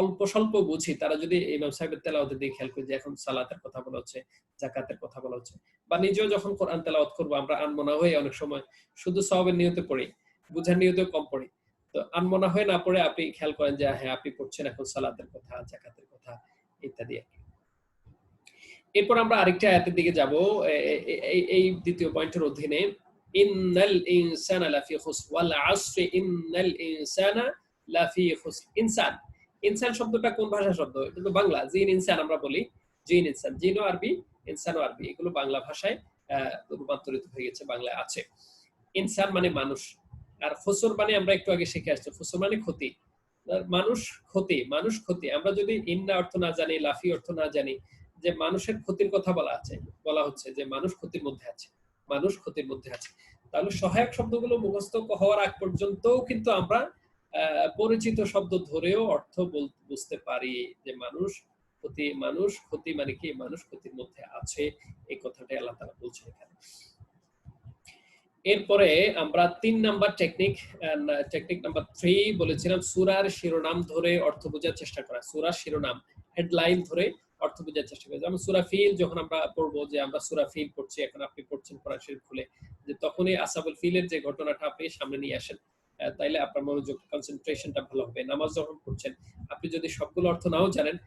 অল্প স্বল্প বুঝি, তারা যদি ইমাম সাহেবের তেলাওয়াতের দিকে খেয়াল করি যে এখন সালাতের কথা বলা হচ্ছে, যাকাতের কথা বলা হচ্ছে, বা নিজেও যখন কোরআন তেলাওয়াত করবো, আমরা আনমনা হয়ে অনেক সময় শুধু সওয়াবের নিয়তে পড়ি, বুঝার নিয়তেও কম পড়ি। তো আনমনা হয়ে না পড়ে আপনি খেয়াল করেন যে হ্যাঁ, আপনি পড়ছেন এখন সালাতের কথা, যাকাতের কথা ইত্যাদি। এরপর আমরা আরেকটা আয়াতের দিকে যাব, এই দ্বিতীয় পয়েন্টের অধীনে, ইন্নাল ইনসানা লাফি খুসর ওয়াল আসরি ইন্নাল ইনসানা লাফি খুসর। ইনসান, ইনসান শব্দটা কোন ভাষার শব্দ? এটা তো বাংলা। জিন ইনসান আমরা বলি, জিন ইনসান, জিনও আরবি, ইনসানও আরবি, এগুলো বাংলা ভাষায় রূপান্তরিত হয়ে গেছে, বাংলায় আছে। ইনসান মানে মানুষ, আর খুসর মানে আমরা একটু আগে শিখে আসছি, খুসর মানে ক্ষতি, মানুষ ক্ষতি, মানুষ ক্ষতি। আমরা যদি ইন্না অর্থ না জানি, লাফি অর্থ না জানি, যে মানুষের ক্ষতির কথা বলা হচ্ছে যে মানুষ ক্ষতির মধ্যে আছে, মানুষ ক্ষতির মধ্যে আছে, তাহলে সহায়ক শব্দগুলো মুখস্থ হওয়ার আগ পর্যন্তও কিন্তু আমরা পরিচিত শব্দ ধরেও অর্থ বুঝতে পারি যে মানুষ ক্ষতি, মানুষ ক্ষতি মানে কি, মানুষ ক্ষতির মধ্যে আছে, এই কথাটাই আল্লাহ তাআলা বলছেন এখানে। এরপরে আমরা ৩ নাম্বার টেকনিক নাম্বার 3 বলেছিলাম, সূরার শিরোনাম ধরে অর্থ বোঝার চেষ্টা করা। সূরার শিরোনাম, হেডলাইন ধরে অর্থ বোঝার চেষ্টা করা। যেমন সূরা ফিল যখন আমরা পড়বো, যে আমরা সূরা ফিল পড়ছি, এখন আপনি পড়ছেন কোরআন শরীফ খুলে, যে তখনই আসহাবুল ফিলের যে ঘটনাটা আপনি সামনে নিয়ে আসেন, তাইলে আপনার মনোযোগ, কনসেন্ট্রেশনটা ভালো হবে। নামাজ যখন পড়ছেন, আপনি যদি সবগুলো অর্থ নাও জানেন,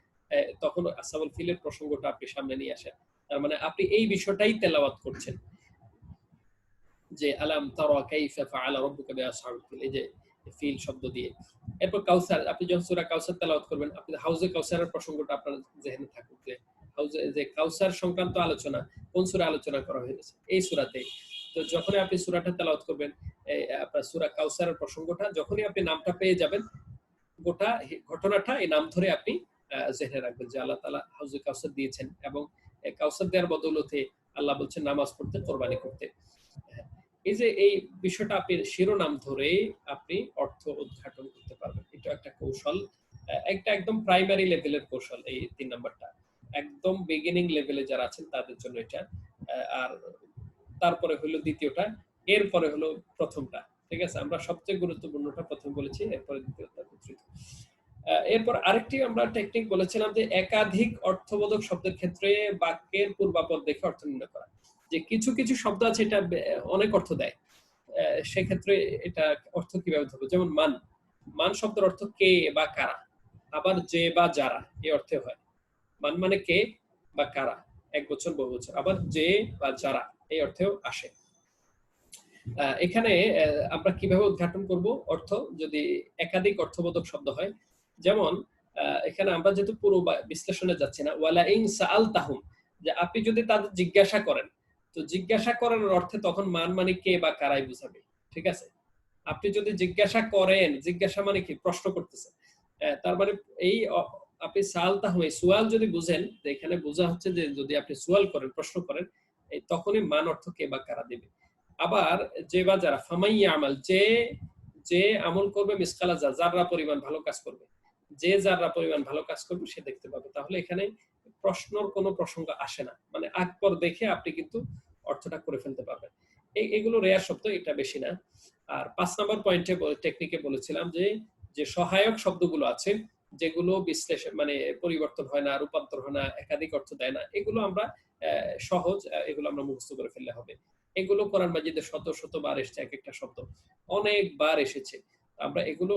তখন আসহাবুল ফিলের প্রসঙ্গটা আপনি সামনে নিয়ে আসেন, তার মানে আপনি এই বিষয়টাই তেলাওয়াত করছেন, যে আলাম তারা কাইফা ফাআলা রাব্বুকা বিআসহাবিল ফিল, এই যে ফিল শব্দ দিয়ে। এরপর কাউসার, আপনি যখন সূরা কাউসার তেলাওয়াত করবেন, আপনি হাউজে কাউসারের প্রসঙ্গটা আপনার জেহেনে থাকুক, যে হাউজে, যে কাউসার সংক্রান্ত আলোচনা কোন সূরা আলোচনা করা হয়েছে, এই সূরাতে। তো যখনই আপনি সূরাটা তেলাওয়াত করবেন, আপনার সূরা কাউসারের প্রসঙ্গটা যখনই আপনি নামটা পেয়ে যাবেন, গোটা ঘটনাটা এই নাম ধরে আপনি জেনে রাখবেন যে আল্লাহ তাআলা হাউজে কাউসার দিয়েছেন, এবং কাউসার দেওয়ার বদৌলতে আল্লাহ বলছেন নামাজ পড়তে, কোরবানি করতে। এই যে এই বিষয়টা আপনি শিরোনাম ধরে আপনি অর্থ উদ্ঘাটন করতে পারবেন, এটা একটা কৌশল, একটা একদম প্রাইমারি লেভেলের কৌশল। এই ৩ নাম্বারটা একদম বিগিনিং লেভেলে যারা আছেন তাদের জন্য এটা। আর তারপরে হলো দ্বিতীয়টা, এরপরে হলো প্রথমটা। ঠিক আছে, আমরা সবচেয়ে গুরুত্বপূর্ণটা প্রথম বলেছি, এরপরে দ্বিতীয়টা, তৃতীয়। এরপর আরেকটি আমরা টেকনিক বলেছিলাম যে একাধিক অর্থবোধক শব্দের ক্ষেত্রে বাক্যের পূর্বাপর দেখে অর্থ নির্ণয় করা। যে কিছু কিছু শব্দ আছে এটা অনেক অর্থ দেয়, সেক্ষেত্রে এটা অর্থ কিভাবে ধরবো? যেমন মান, মান শব্দের অর্থ কে বা কারা, আবার যে বা যারা এই অর্থে হয়। মান মানে কে বা কারা, এক বছর বহু বছর, আবার যে বা যারা এই অর্থেও আসে। এখানে আমরা কিভাবে উদ্ঘাটন করব অর্থ, যদি একাধিক অর্থবোধক শব্দ হয়, যেমন এখানে আমরা যেহেতু পুরো বিশ্লেষণে যাচ্ছি না, ওয়ালা ইন সাআলতাহুম, যে আপনি যদি তাদের জিজ্ঞাসা করেন, তো জিজ্ঞাসা করার অর্থে তখন মান মানে কে বা কারাই বুঝাবে, ঠিক আছে? আপনি যদি জিজ্ঞাসা করেন, জিজ্ঞাসা মানে কি, প্রশ্ন করতেছে, তার মানে এই আপনি সাআলতাহুম, এই সুয়াল যদি বুঝেন, এখানে বোঝা হচ্ছে যে যদি আপনি সুয়াল করেন, প্রশ্ন করেন, এই তখনই মান অর্থ কে বা কারা দেবে। আবার যে বা যারা, ফামাইয়া আমাল, যে যে আমল করবে, মিসকালা যাররা পরিমাণ ভালো কাজ করবে, যে যাররা পরিমাণ ভালো কাজ করবে সে দেখতে পাবে। তাহলে এখানে প্রশ্নর কোনো প্রসঙ্গ আসে না, মানে আকবর দেখে আপনি কিন্তু অর্থটা করে ফেলতে পারবেন। এগুলো রেয়ার শব্দ, এটা বেশি না। আর 5 নম্বর পয়েন্টে টেকনিকে বলেছিলাম যে যে সহায়ক শব্দগুলো আছে, যেগুলো বিশ্লেষণ মানে পরিবর্তন হয় না, রূপান্তর হয় না, একাধিক অর্থ দেয় না, এগুলো আমরা সহজ, এগুলো আমরা মুখস্থ করে ফেললে হবে। এগুলো কোরআন মাজিদে শত শতবার এসেছে, এক একটা শব্দ অনেকবার এসেছে, আমরা এগুলো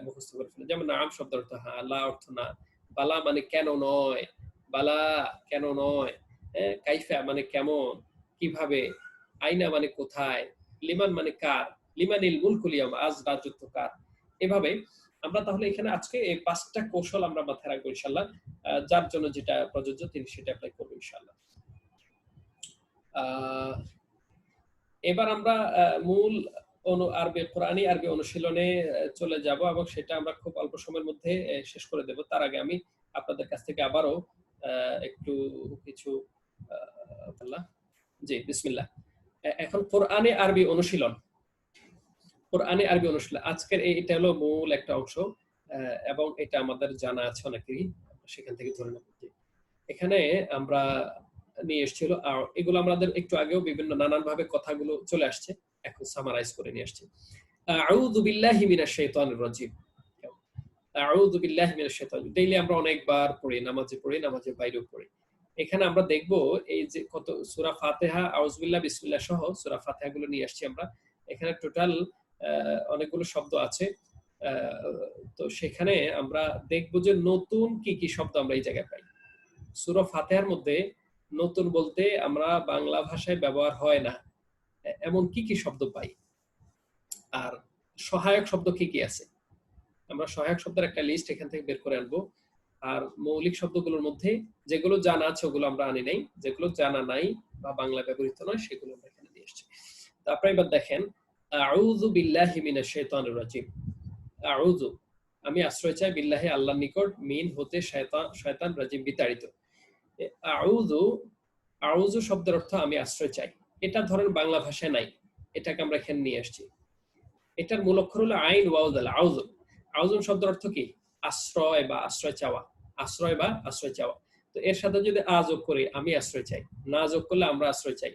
মুখস্থ করে ফেলি। যেমন নাম শব্দ অর্থ হ্যাঁ, লা অর্থ না, বালা মানে কেন নয়, বালা কেন নয়, কাইফা মানে কেমন, কিভাবে, আইনা মানে কোথায়, লিমান মানে কার, লিমানিল মুলকুল ইয়াউম, আজ রাজত্ব কার। এভাবে আমরা তাহলে এখানে আজকে এই 5টা কৌশল আমরা মাথায় রাখবো ইনশাআল্লাহ, যার জন্য যেটা প্রযোজ্য তিনি সেটা অ্যাপ্লাই করবো ইনশাআল্লাহ। এবার আমরা মূল কোরআনী আরবি অনুশীলনে চলে যাব, এবং সেটা আমরা খুব অল্প সময়ের মধ্যে শেষ করে দেব। তার আগে আমি আপনাদের কাছ থেকে আবারও একটু কিছু জি, বিসমিল্লাহ। এখন কোরআনী আরবি অনুশীলন, কোরআনী আরবি অনুশীলন আজকের এটা হলো মূল একটা অংশ, এবং এটা আমাদের জানা আছে অনেকেরই, সেখান থেকে ধরে নেব। এখানে আমরা নিয়ে এসেছিল, এগুলো আমাদের একটু আগেও বিভিন্ন নানান ভাবে কথাগুলো চলে আসছে, এখন সামারাইজ করে নিয়ে আসছে। আউযু বিল্লাহি মিনাশ শাইতানির রাজিম, আউযু বিল্লাহি মিনাশ শাইতানির, ডেইলি আমরা অনেকবার পড়ি, নামাজে পড়ি, নামাজের বাইরেও পড়ি। এখানে আমরা দেখব এই যে কত সূরা ফাতিহা, আউযু বিল্লাহ, বিসমিল্লাহ সহ সূরা ফাতিহা গুলো নিয়ে আসছি আমরা। এখানে টোটাল অনেকগুলো শব্দ আছে, তো সেখানে আমরা দেখব যে নতুন কি কি শব্দ আমরা এই জায়গায় পাই। সূরা ফাতিহার মধ্যে নতুন বলতে আমরা বাংলা ভাষায় ব্যবহার হয় না এমন কি কি শব্দ পাই, আর সহায়ক শব্দ কি কি আছে, আমরা সহায়ক শব্দের একটা লিস্ট এখান থেকে বের করে আনবো। আর মৌলিক শব্দগুলোর মধ্যে যেগুলো জানা আছে ওগুলো আমরা আনি নাই, যেগুলো জানা নাই বা বাংলা ব্যবহৃত নয় সেগুলো আমরা এখানে নিয়ে এসেছি। তারপরে এবার দেখেন, আউযু বিল্লাহি মিনাশ শাইতানির রাজিম, আউযু আমি আশ্রয় চাই, বিল্লাহি আল্লাহর নিকট, মিন হতে, শয়তান রাজিম বিতাড়িত। আউযু, আউযু শব্দের অর্থ আমি আশ্রয় চাই, এটা ধরেন বাংলা ভাষায় নাই, এটাকে আমরা এখানে নিয়ে আসছি। এটার মূল অক্ষর হলো আইন ওয়াও দাল, আউযু। আউযু শব্দের অর্থ কি, আশ্রয় বা আশ্রয় চাওয়া, আশ্রয় বা আশ্রয় চাওয়া। তো এর সাথে যদি আ যোগ করি, আমি আশ্রয় চাই, না যোগ করলে আমরা আশ্রয় চাই,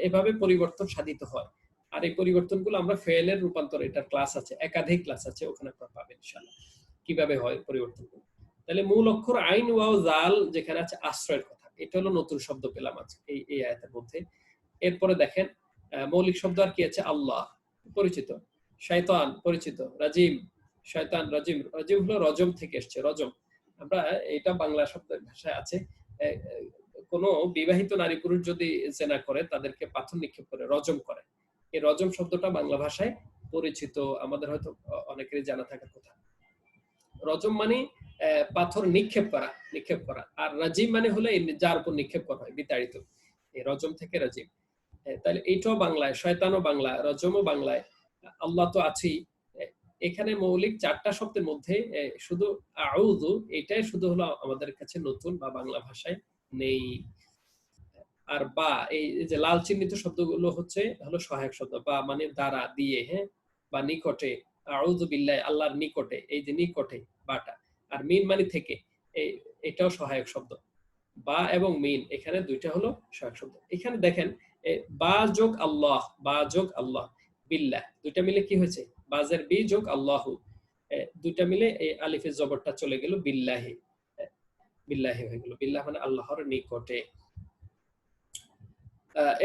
এভাবে পরিবর্তন সাধিত হয়। আর এই পরিবর্তনগুলো আমরা ফেলের রূপান্তর, এটার ক্লাস আছে, একাধিক ক্লাস আছে, ওখানে আপনারা পাবেন ইনশাআল্লাহ কিভাবে হয় পরিবর্তনগুলো। তাহলে মূল অক্ষর আইন ওয়াও জাল যেখানে আছে আশ্রয়ের কথা, এটা হলো নতুন শব্দ পেলাম আজকে এই আয়াতের মধ্যে। এরপরে দেখেন মৌলিক শব্দ আর কি আছে, আল্লাহ পরিচিত, শয়তান পরিচিত, রাজিম, শয়তান রাজিম, রাজিম হলো রজম থেকে এসেছে, রজম। আমরা এটা বাংলা শব্দের ভাষায় আছে, কোনো বিবাহিত নারী পুরুষ যদি জেনা করে তাদেরকে পাথর নিক্ষেপ করে, রজম করে, এই রজম শব্দটা বাংলা ভাষায় পরিচিত, আমাদের হয়তো অনেকেরই জানা থাকার কথা। রজম মানে পাথর নিক্ষেপ করা, নিক্ষেপ করা। আর রাজিম মানে হলো যার উপর নিক্ষেপ করা হয়, বিতাড়িত, এই রজম থেকে রাজিম। তাহলে এইটাও বাংলায়, শয়তানও বাংলা, রজমও বাংলায়, আল্লাহ তো আছেই। এখানে মৌলিক 4টা শব্দের মধ্যে শুধু আউযু এটাই শুধু হলো আমাদের কাছে নতুন বা বাংলা ভাষায় নেই। আর বা এই যে লাল চিহ্নিত শব্দগুলো হলো সহায়ক শব্দ, বা মানে দ্বারা, দিয়ে, হ্যাঁ, বা নিকটে, আউযু বিল্লাহি আল্লাহর নিকটে, এই যে নিকটে বাটা। আর মিন মানে থেকে, এটাও সহায়ক শব্দ, বা এবং মিন এখানে দুইটা হলো সহায়ক শব্দ। এখানে দেখেন বা যোগ আল্লাহ, বা যোগ আল্লাহ, বিল্লাহ দুইটা মিলে কি হয়েছে, বাজের বি যোগ আল্লাহু, দুইটা মিলে এই আলিফের জবরটা চলে গেল বিল্লাহি, বিল্লাহি হয়ে গেল, বিল্লাহ মানে আল্লাহর নিকটে।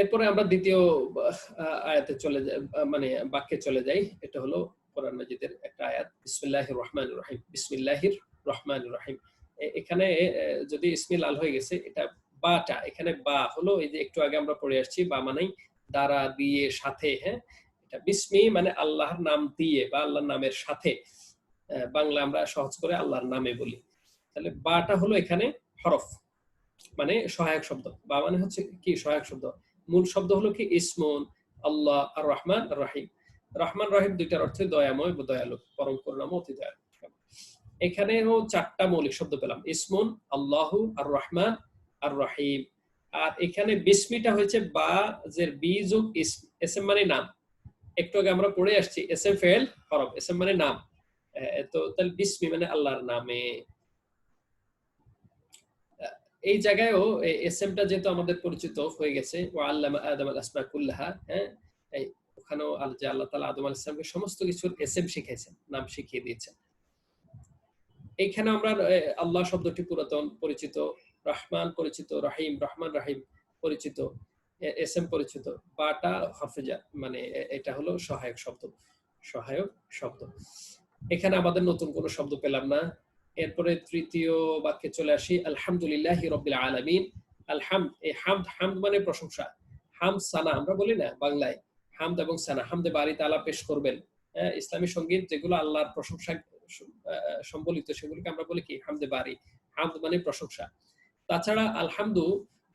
এরপরে আমরা দ্বিতীয় আয়াতে চলে যাই, মানে বাক্যে চলে যাই। এটা হলো কোরআন মাজিদের একটা আয়াত, বিসমিল্লাহির রহমানির রহিম, বিসমিল্লাহির রহমানির রহিম। এখানে যদি ইসমি লাল হয়ে গেছে, এটা বাটা, এখানে বা হলো এই যে একটু আগে আমরা পড়ে আসছি, বা মানেই দ্বারা, দিয়ে, সাথে। হ্যাঁ, এটা বিসমি মানে আল্লাহর নাম দিয়ে বা আল্লাহর নামের সাথে। বাংলা আমরা সহজ করে আল্লাহর নামে বলি। তাহলে বাটা হলো এখানে হরফ, মানে সহায়ক শব্দ। বা মানে হচ্ছে কি সহায়ক শব্দ। মূল শব্দ হলো কি ইসমুন আল্লাহ আর রহমান আর রাহিম। রহমান রহিম দুইটার অর্থে দয়াময় বা দয়ালু, পরম করুণাময়, অতি দয়ালু। এখানেও চারটা মৌলিক শব্দ পেলাম, ইসমুন, আল্লাহু, আর রহমান, আর রহিম। আর এখানে বিসমিটা হয়েছে বা জের বি যোগ ইসম, এসএম মানে নাম। একটু আগে আমরা পড়ে আসছি এসএম ফেল হরফ, এসএম মানে নাম। তো তাহলে বিসমি মানে আল্লাহর নামে। এই জায়গায়ও এসএমটা যেহেতু আমাদের পরিচিত হয়ে গেছে, ও আল্লামা আদম আল আসমা কুল্লাহা, হ্যাঁ, এই ওখানেও যে আল্লাহ তাআলা আদম আলাইহিস সালামকে সমস্ত কিছুর এসএম শিখিয়েছেন, নাম শিখিয়ে দিয়েছেন। এইখানে আমরা আল্লাহ শব্দটি পুরাতন পরিচিত, রহমান পরিচিত, রহিম, রহমান রহিম পরিচিত, এসএম পরিচিত, বাটা হরফেজা মানে এটা হলো সহায়ক শব্দ, সহায়ক শব্দ। এখানে আমাদের নতুন কোনো শব্দ পেলাম না। এরপরে তৃতীয় বাক্যে চলে আসি, আলহামদুলিল্লাহি রাব্বিল আলামিন। আলহামদ, এই হামদ, হামদ মানে প্রশংসা। হামদ সানা আমরা বলি না বাংলায়, হামদ এবং সানা, হামদে বারি তাআলা পেশ করবেন। ইসলামী সঙ্গীত যেগুলো আল্লাহর প্রশংসা সম্বলিত, সেগুলোকে আমরা বলি কি হামদে বারি। হামদ মানে প্রশংসা। তাছাড়া আলহামদু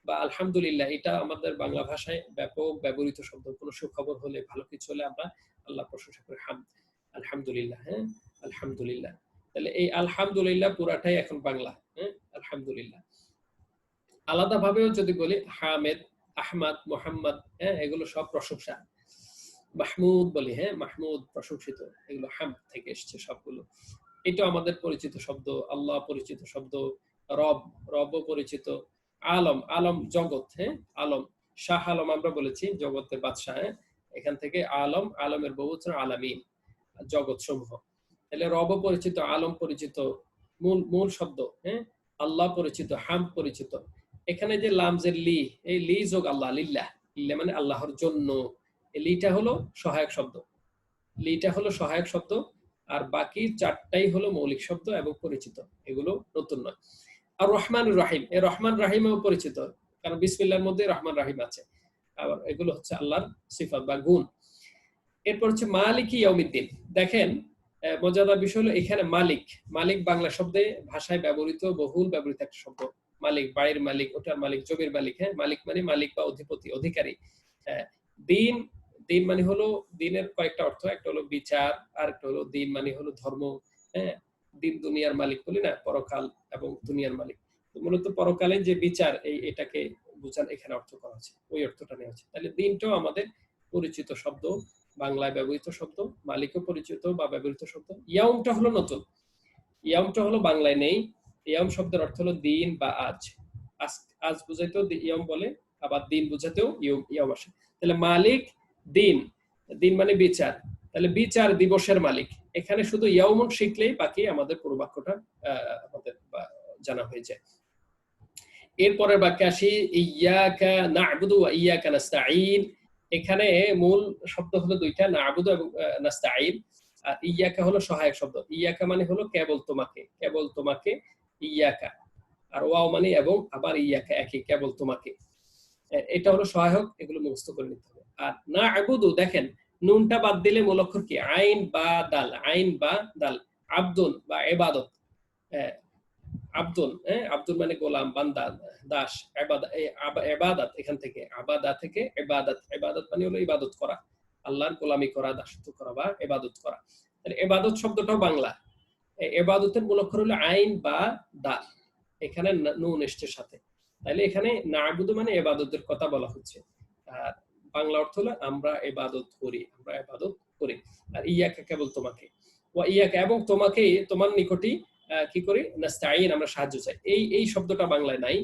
বা আলহামদুলিল্লাহ, এটা আমাদের বাংলা ভাষায় ব্যাপক ব্যবহৃত শব্দ। কোনো সুখবর হলে, ভালো কিছু হলে আমরা আল্লাহ প্রশংসা করি হামদ, আলহামদুলিল্লাহ। হ্যাঁ, আলহামদুলিল্লাহ। তাহলে এই আলহামদুলিল্লাহ পুরাটাই এখন বাংলা। হ্যাঁ, আলহামদুলিল্লাহ। আলাদাভাবেও যদি বলি, হামেদ, আহমাদ, মোহাম্মদ, হ্যাঁ, এগুলো সব প্রশংসা। মাহমুদ বলি, হ্যাঁ, মাহমুদ প্রশংসিত, এগুলো হামদ থেকে এসছে সবগুলো। এটা আমাদের পরিচিত শব্দ। আল্লাহ পরিচিত শব্দ। রব, রবও পরিচিত। আলম, আলম জগৎ, হ্যাঁ, আলম, শাহ আলম আমরা বলেছি জগতের বাদশাহ। হ্যাঁ, এখান থেকে আলম, আলমের বহুবচন আলামিন, জগৎ সমূহ। তাহলে রব পরিচিত, আলম পরিচিত, মূল মূল শব্দ। হ্যাঁ, আল্লাহ পরিচিত, হাম পরিচিত। এখানে যে লামজের লি, এই লি যোগ আল্লাহ, লিল্লাহ, লিল্লাহ মানে আল্লাহর জন্য। এই লিটা হলো সহায়ক শব্দ, লিটা হলো সহায়ক শব্দ। আর বাকি চারটাই হলো মৌলিক শব্দ এবং পরিচিত, এগুলো নতুন নয়। আর রহমান রাহিম, এই রহমান রাহিমও পরিচিত, কারণ বিসমিল্লাহর মধ্যে রহমান রাহিম আছে। আবার এগুলো হচ্ছে আল্লাহর সিফাত বা গুণ। এরপর হচ্ছে মালিকি ইয়াউমিদ্দিন। দেখেন, মজাদার বিষয় হলো এখানে মালিক, মালিক বাংলা শব্দে ভাষায় ব্যবহৃত, বহুল ব্যবহৃত একটা শব্দ। মালিক, বাড়ির মালিক, ওটার মালিক, জমির মালিক। হ্যাঁ, মালিক মানে মালিক বা অধিপতি, অধিকারী। দিন, দিন মানে হলো, দিনের কয়েকটা অর্থ, একটা হলো বিচার, আর একটা হলো দিন মানে হলো ধর্ম। হ্যাঁ, দিন দুনিয়ার মালিক বলি না, পরকাল এবং দুনিয়ার মালিক। মূলত পরকালে যে বিচার, এটাকে বোঝার এখানে অর্থ করা হচ্ছে, ওই অর্থটা নেওয়া হচ্ছে। তাহলে দিনটাও আমাদের পরিচিত শব্দ, বাংলায় ব্যবহৃত শব্দ, মালিকও পরিচিত বা ব্যবহৃত শব্দ। ইয়াউমটা হলো নতুন, ইয়াউমটা হলো বাংলায় নেই। ইয়াউম শব্দের অর্থ হলো দিন বা আজ। আজ, আজ বুঝাইতেও ইয়াউম বলে, আবার দিন বুঝাতেও ইয়াউম আসে। তাহলে মালিক, দিন, দিন মানে বিচার, তাহলে বিচার দিবসের মালিক। এখানে শুধু ইয়াউমুন শিখলেই বাকি আমাদের পুরো বাক্যটা আমাদের জানা হয়ে যায়। এরপরের বাক্যে আসি, ইয়াকা না'বুদু ওয়া ইয়াকা নাস্তাঈন। এখানে মূল শব্দ হলো দুইটা, না'বুদু এবং নাস্তাঈন। আর ইয়াকা হলো সহায়ক শব্দ। ইয়াকা মানে হলো কেবল তোমাকে, কেবল তোমাকে, ইয়াকা। আর ওয়াও মানে এবং, আবার ইয়াকা, একই, কেবল তোমাকে। এটা হলো সহায়ক, এগুলো মুখস্থ করে নিতে হবে। আর না'বুদু, দেখেন নুনটা বাদ দিলে মূল অক্ষর কি, আইন বা দাল, আইন বা দাল। আব্দুন বা ইবাদত, আব্দুল, হ্যাঁ, আব্দুল মানে গোলাম, বান্দা, দাস। ইবাদত, এখান থেকে আবাদা থেকে ইবাদত, ইবাদত মানে হলো ইবাদত করা, আল্লাহর গোলামি করা, দাসত্ব করা বা ইবাদত করা। তাহলে ইবাদত শব্দটাও বাংলা। ইবাদতের মূল অক্ষর হলো আইন বা দাল, এখানে নুন এসছে সাথে। তাহলে এখানে না'বুদু মানে ইবাদতের কথা বলা হচ্ছে। আর বাংলা অর্থ হলো আমরা ইবাদত করি, আমরা ইবাদত করি। আর ইয়াকা কেবল তোমাকে, ওয়া ইয়াকা এবং তোমাকে, তোমার নিকটই কি করি, নাস্তাঈন আমরা সাহায্য চাই। এই শব্দটা বাংলায় নাই।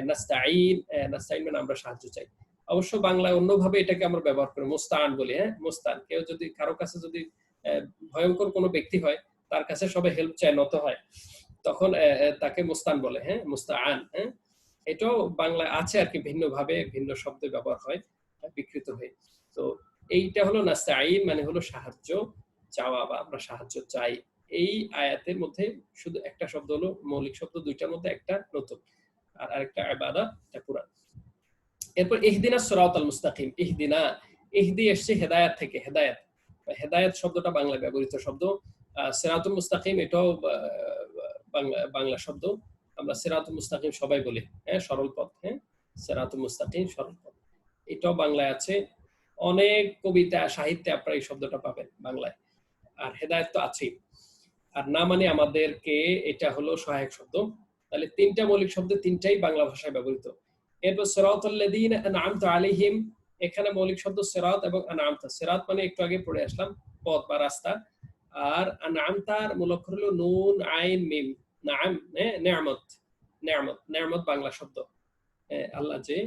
নাস্তাঈন, নাস্তাঈন মানে আমরা সাহায্য চাই। অবশ্য বাংলায় অন্যভাবে এটাকে আমরা ব্যবহার করি, মুস্তাআন বলি। হ্যাঁ, মুস্তাআন, কেউ যদি কারো কাছে যদি ভয়ঙ্কর কোনো ব্যক্তি হয়, তার কাছে সবাই হেল্প চায়, নত হয়, তখন তাকে মুস্তান বলে। হ্যাঁ, মুস্তাআন। হ্যাঁ, এটাও বাংলায় আছে আর কি, ভিন্ন ভাবে ভিন্ন শব্দে ব্যবহার হয়, বিকৃত হয়ে। তো এইটা হলো নাস্তাঈন মানে হলো সাহায্য চাওয়া বা আমরা সাহায্য চাই। এই আয়াতের মধ্যে শুধু একটা শব্দ হলো মৌলিক শব্দ, দুইটার মধ্যে একটা নতুন। আর আরেকটা ইবাদা, এটা কুরআন। এরপর ইহদিনাস সিরাতাল মুস্তাকিম, ইহদি এসছে হেদায়েত থেকে, হেদায়েত শব্দটা বাংলায় ব্যবহৃত শব্দ। সিরাতুল মুস্তাকিম এটাও বাংলা শব্দ। আমরা সিরাতুল মুস্তাকিম সবাই বলি, হ্যাঁ, সরল পথ, হ্যাঁ, সিরাতুল মুস্তাকিম সরল পথ, এটাও বাংলায় আছে। অনেক কবিতা সাহিত্যে আপনারা এই শব্দটা পাবেন বাংলায়। আর হেদায়েত তো আছেই। আর না মানে আমাদেরকে, এটা হলো সহায়ক শব্দ। তাহলে তিনটা মৌলিক শব্দ, তিনটাই বাংলা ভাষায় ব্যবহৃত। এরপর সিরাতাল লাযীনা আন'আমতা আলাইহিম, এখানে মৌলিক শব্দ সিরাত এবং আন'আমতা। সিরাত মানে একটু আগে পড়ে আসলাম, পথ বা রাস্তা। আর আন'আমতার মূল অক্ষর হলো নুন আইন মিম, নাম, নেয়ামত, নেয়ামত বাংলা শব্দ। আল্লাহ যে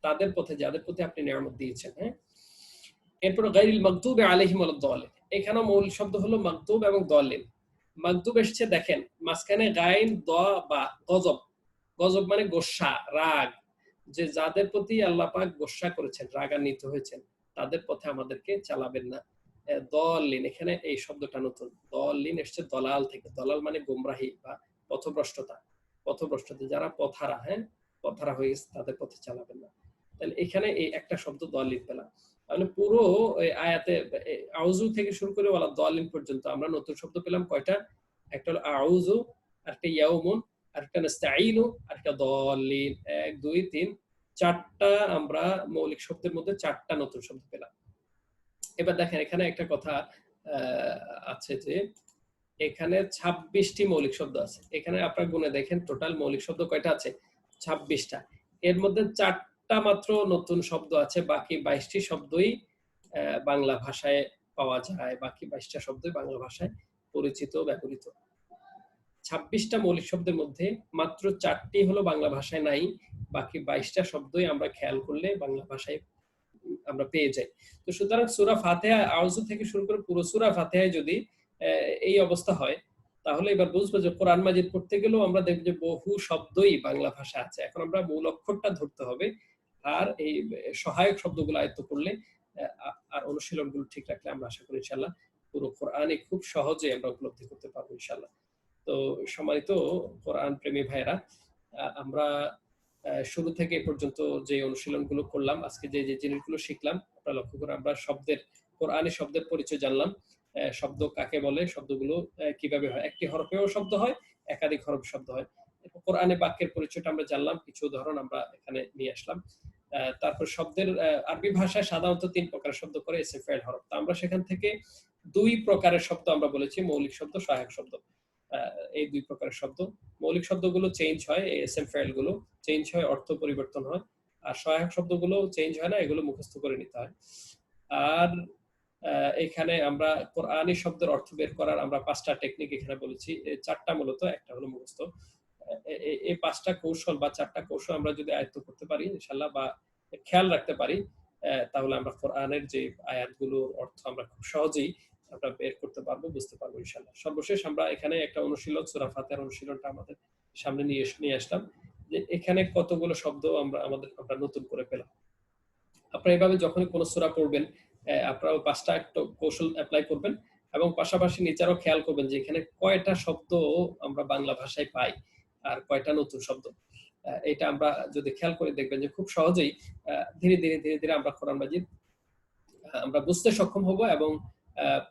তাদের পথে, যাদের প্রতি আপনি নেয়ামত দিয়েছেন, হ্যাঁ। এরপর গায়রিল মাগদুবি আলাইহিম ওয়ালাদ দালিন, এখানেও মৌলিক শব্দ হলো মাগদুব এবং দালিন। মাগদুব এসছে দেখেন মাঝখানে গাইন দ বা গজব, গজব মানে গোসা, রাগ, যে যাদের প্রতি আল্লাহ পাক গোসা করেছেন, রাগান্বিত হয়েছেন, তাদের পথে আমাদেরকে চালাবেন না। দলিন, এখানে এই শব্দটা নতুন। দলিন এসছে দলাল থেকে, দলাল মানে গোমরাহি বা পথভ্রষ্টতা, যারা পথহারা, হ্যাঁ, পথহারা হয়ে গেছে, তাদের পথে চালাবেন না। তাহলে এখানে এই একটা শব্দ দলিন পেলাম। তাহলে পুরো আয়াতে আউযু থেকে শুরু করে ওয়ালা দালিন পর্যন্ত আমরা নতুন শব্দ পেলাম কয়টা? একটা হলো আউযু, আরেকটা ইয়াউমুন, আরেকটা নাস্তাঈনু, আরেকটা দালিন। 1 2 3 চারটা আমরা মৌলিক শব্দের মধ্যে চারটা নতুন শব্দ পেলাম। এবার দেখেন এখানে একটা কথা আছে যে এখানে 26টি মৌলিক শব্দ আছে। এখানে আপনারা গুণে দেখেন টোটাল মৌলিক শব্দ কয়টা আছে? 26টা। এর মধ্যে 4টা মাত্র নতুন শব্দ আছে, বাকি 22টি শব্দই বাংলা ভাষায় পাওয়া যায়, বাকি 22টা শব্দই বাংলা ভাষায় পরিচিত, ব্যবহৃত। 26টা মৌলিক শব্দের মধ্যে মাত্র 4টি হলো বাংলা ভাষায় নাই, বাকি 22টা শব্দই আমরা খেয়াল করলে বাংলা ভাষায় আমরা পেয়ে যাই। তো সুতরাং সূরা ফাতিহা আউযু থেকে শুরু করে পুরো সূরা ফাতিহায় যদি এই অবস্থা হয়, তাহলে এবার বুঝবো যে কোরআন মাজিদ পড়তে গেলেও আমরা দেখব যে বহু শব্দই বাংলা ভাষা আছে। এখন আমরা মূল অক্ষরটা ধরতে হবে, আর এই সহায়ক শব্দগুলো আয়ত্ত করলে আর অনুশীলনগুলো ঠিক রাখলে আমরা আশা করি ইনশাআল্লাহ পুরো কোরআনে খুব সহজে আমরা উপলব্ধি করতে পারবো ইনশাআল্লাহ। তো সম্মানিত কোরআন প্রেমী ভাইরা, আমরা শুরু থেকে এ পর্যন্ত যে অনুশীলনগুলো করলাম, আজকে যে জিনিসগুলো শিখলাম, আপনারা লক্ষ্য করে আমরা কোরআনি শব্দের পরিচয় জানলাম। শব্দ কাকে বলে, শব্দগুলো কিভাবে হয়, একটি হরফেও শব্দ হয়, একাধিক হরফ শব্দ হয়। কোরআনে বাক্যের পরিচয়টা আমরা জানলাম, কিছু উদাহরণ আমরা এখানে নিয়ে আসলাম। তারপর শব্দের আরবি ভাষায় সাধারণত 3 প্রকারের শব্দ করে, ইসম, ফাইল, হরফ। তো আমরা সেখান থেকে 2 প্রকারের শব্দ আমরা বলেছি, মৌলিক শব্দ, সহায়ক শব্দ। এই 2 প্রকারের শব্দ। মৌলিক শব্দগুলো চেঞ্জ হয়, এসএম ফাইল গুলো চেঞ্জ হয়, অর্থ পরিবর্তন হয়। আর সহায়ক শব্দগুলো চেঞ্জ হয় না, এগুলো মুখস্থ করে নিতে হয়। আর এখানে আমরা কোরআনি শব্দের অর্থ বের করার আমরা 5টা টেকনিক এখানে বলেছি। 4টা মূলত, একটা হলো মুখস্থ। এই 5টা কৌশল বা 4টা কৌশল আমরা যদি আয়ত্ত করতে পারি ইনশাআল্লাহ, বা খেয়াল রাখতে পারি, তাহলে আমরা কোরআনের যে আয়াতগুলোর অর্থ আমরা খুব সহজেই আমরা বের করতে পারবো, বুঝতে পারবো ইনশাআল্লাহ। সর্বশেষ আমরা এখানে একটা অনুশীলন, সূরা ফাতিহার অনুশীলনটা আমাদের সামনে নিয়ে আসলাম, যে এখানে কতগুলো শব্দ আমরা নতুন করে পেলাম। আপনারা এভাবে যখনই কোনো সূরা পড়বেন, আপনারাও 5টা একটা কৌশল অ্যাপ্লাই করবেন, এবং পাশাপাশি নিজেরাও খেয়াল করবেন যে এখানে কয়টা শব্দ আমরা বাংলা ভাষায় পাই আর কয়টা নতুন শব্দ। এটা আমরা যদি খেয়াল করে দেখবেন যে খুব সহজেই ধীরে ধীরে আমরা কোরআন মাজিদ আমরা বুঝতে সক্ষম হব, এবং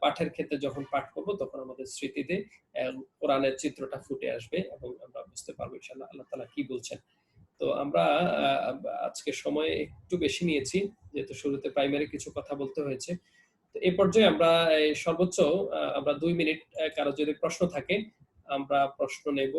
পাঠের ক্ষেত্রে যখন পাঠ করব তখন আমাদের স্মৃতিতে কোরআনের চিত্রটা ফুটে আসবে, এবং আমরা বুঝতে পারবো ইনশাআল্লাহ আল্লাহ তাআলা কি বলছেন। তো আমরা আজকে সময় একটু বেশি নিয়েছি, যেহেতু শুরুতে প্রাইমারি কিছু কথা বলতে হয়েছে। তো এই পর্যায়ে আমরা সর্বোচ্চ আমরা 2 মিনিট, কারো যদি প্রশ্ন থাকে আমরা প্রশ্ন নেব।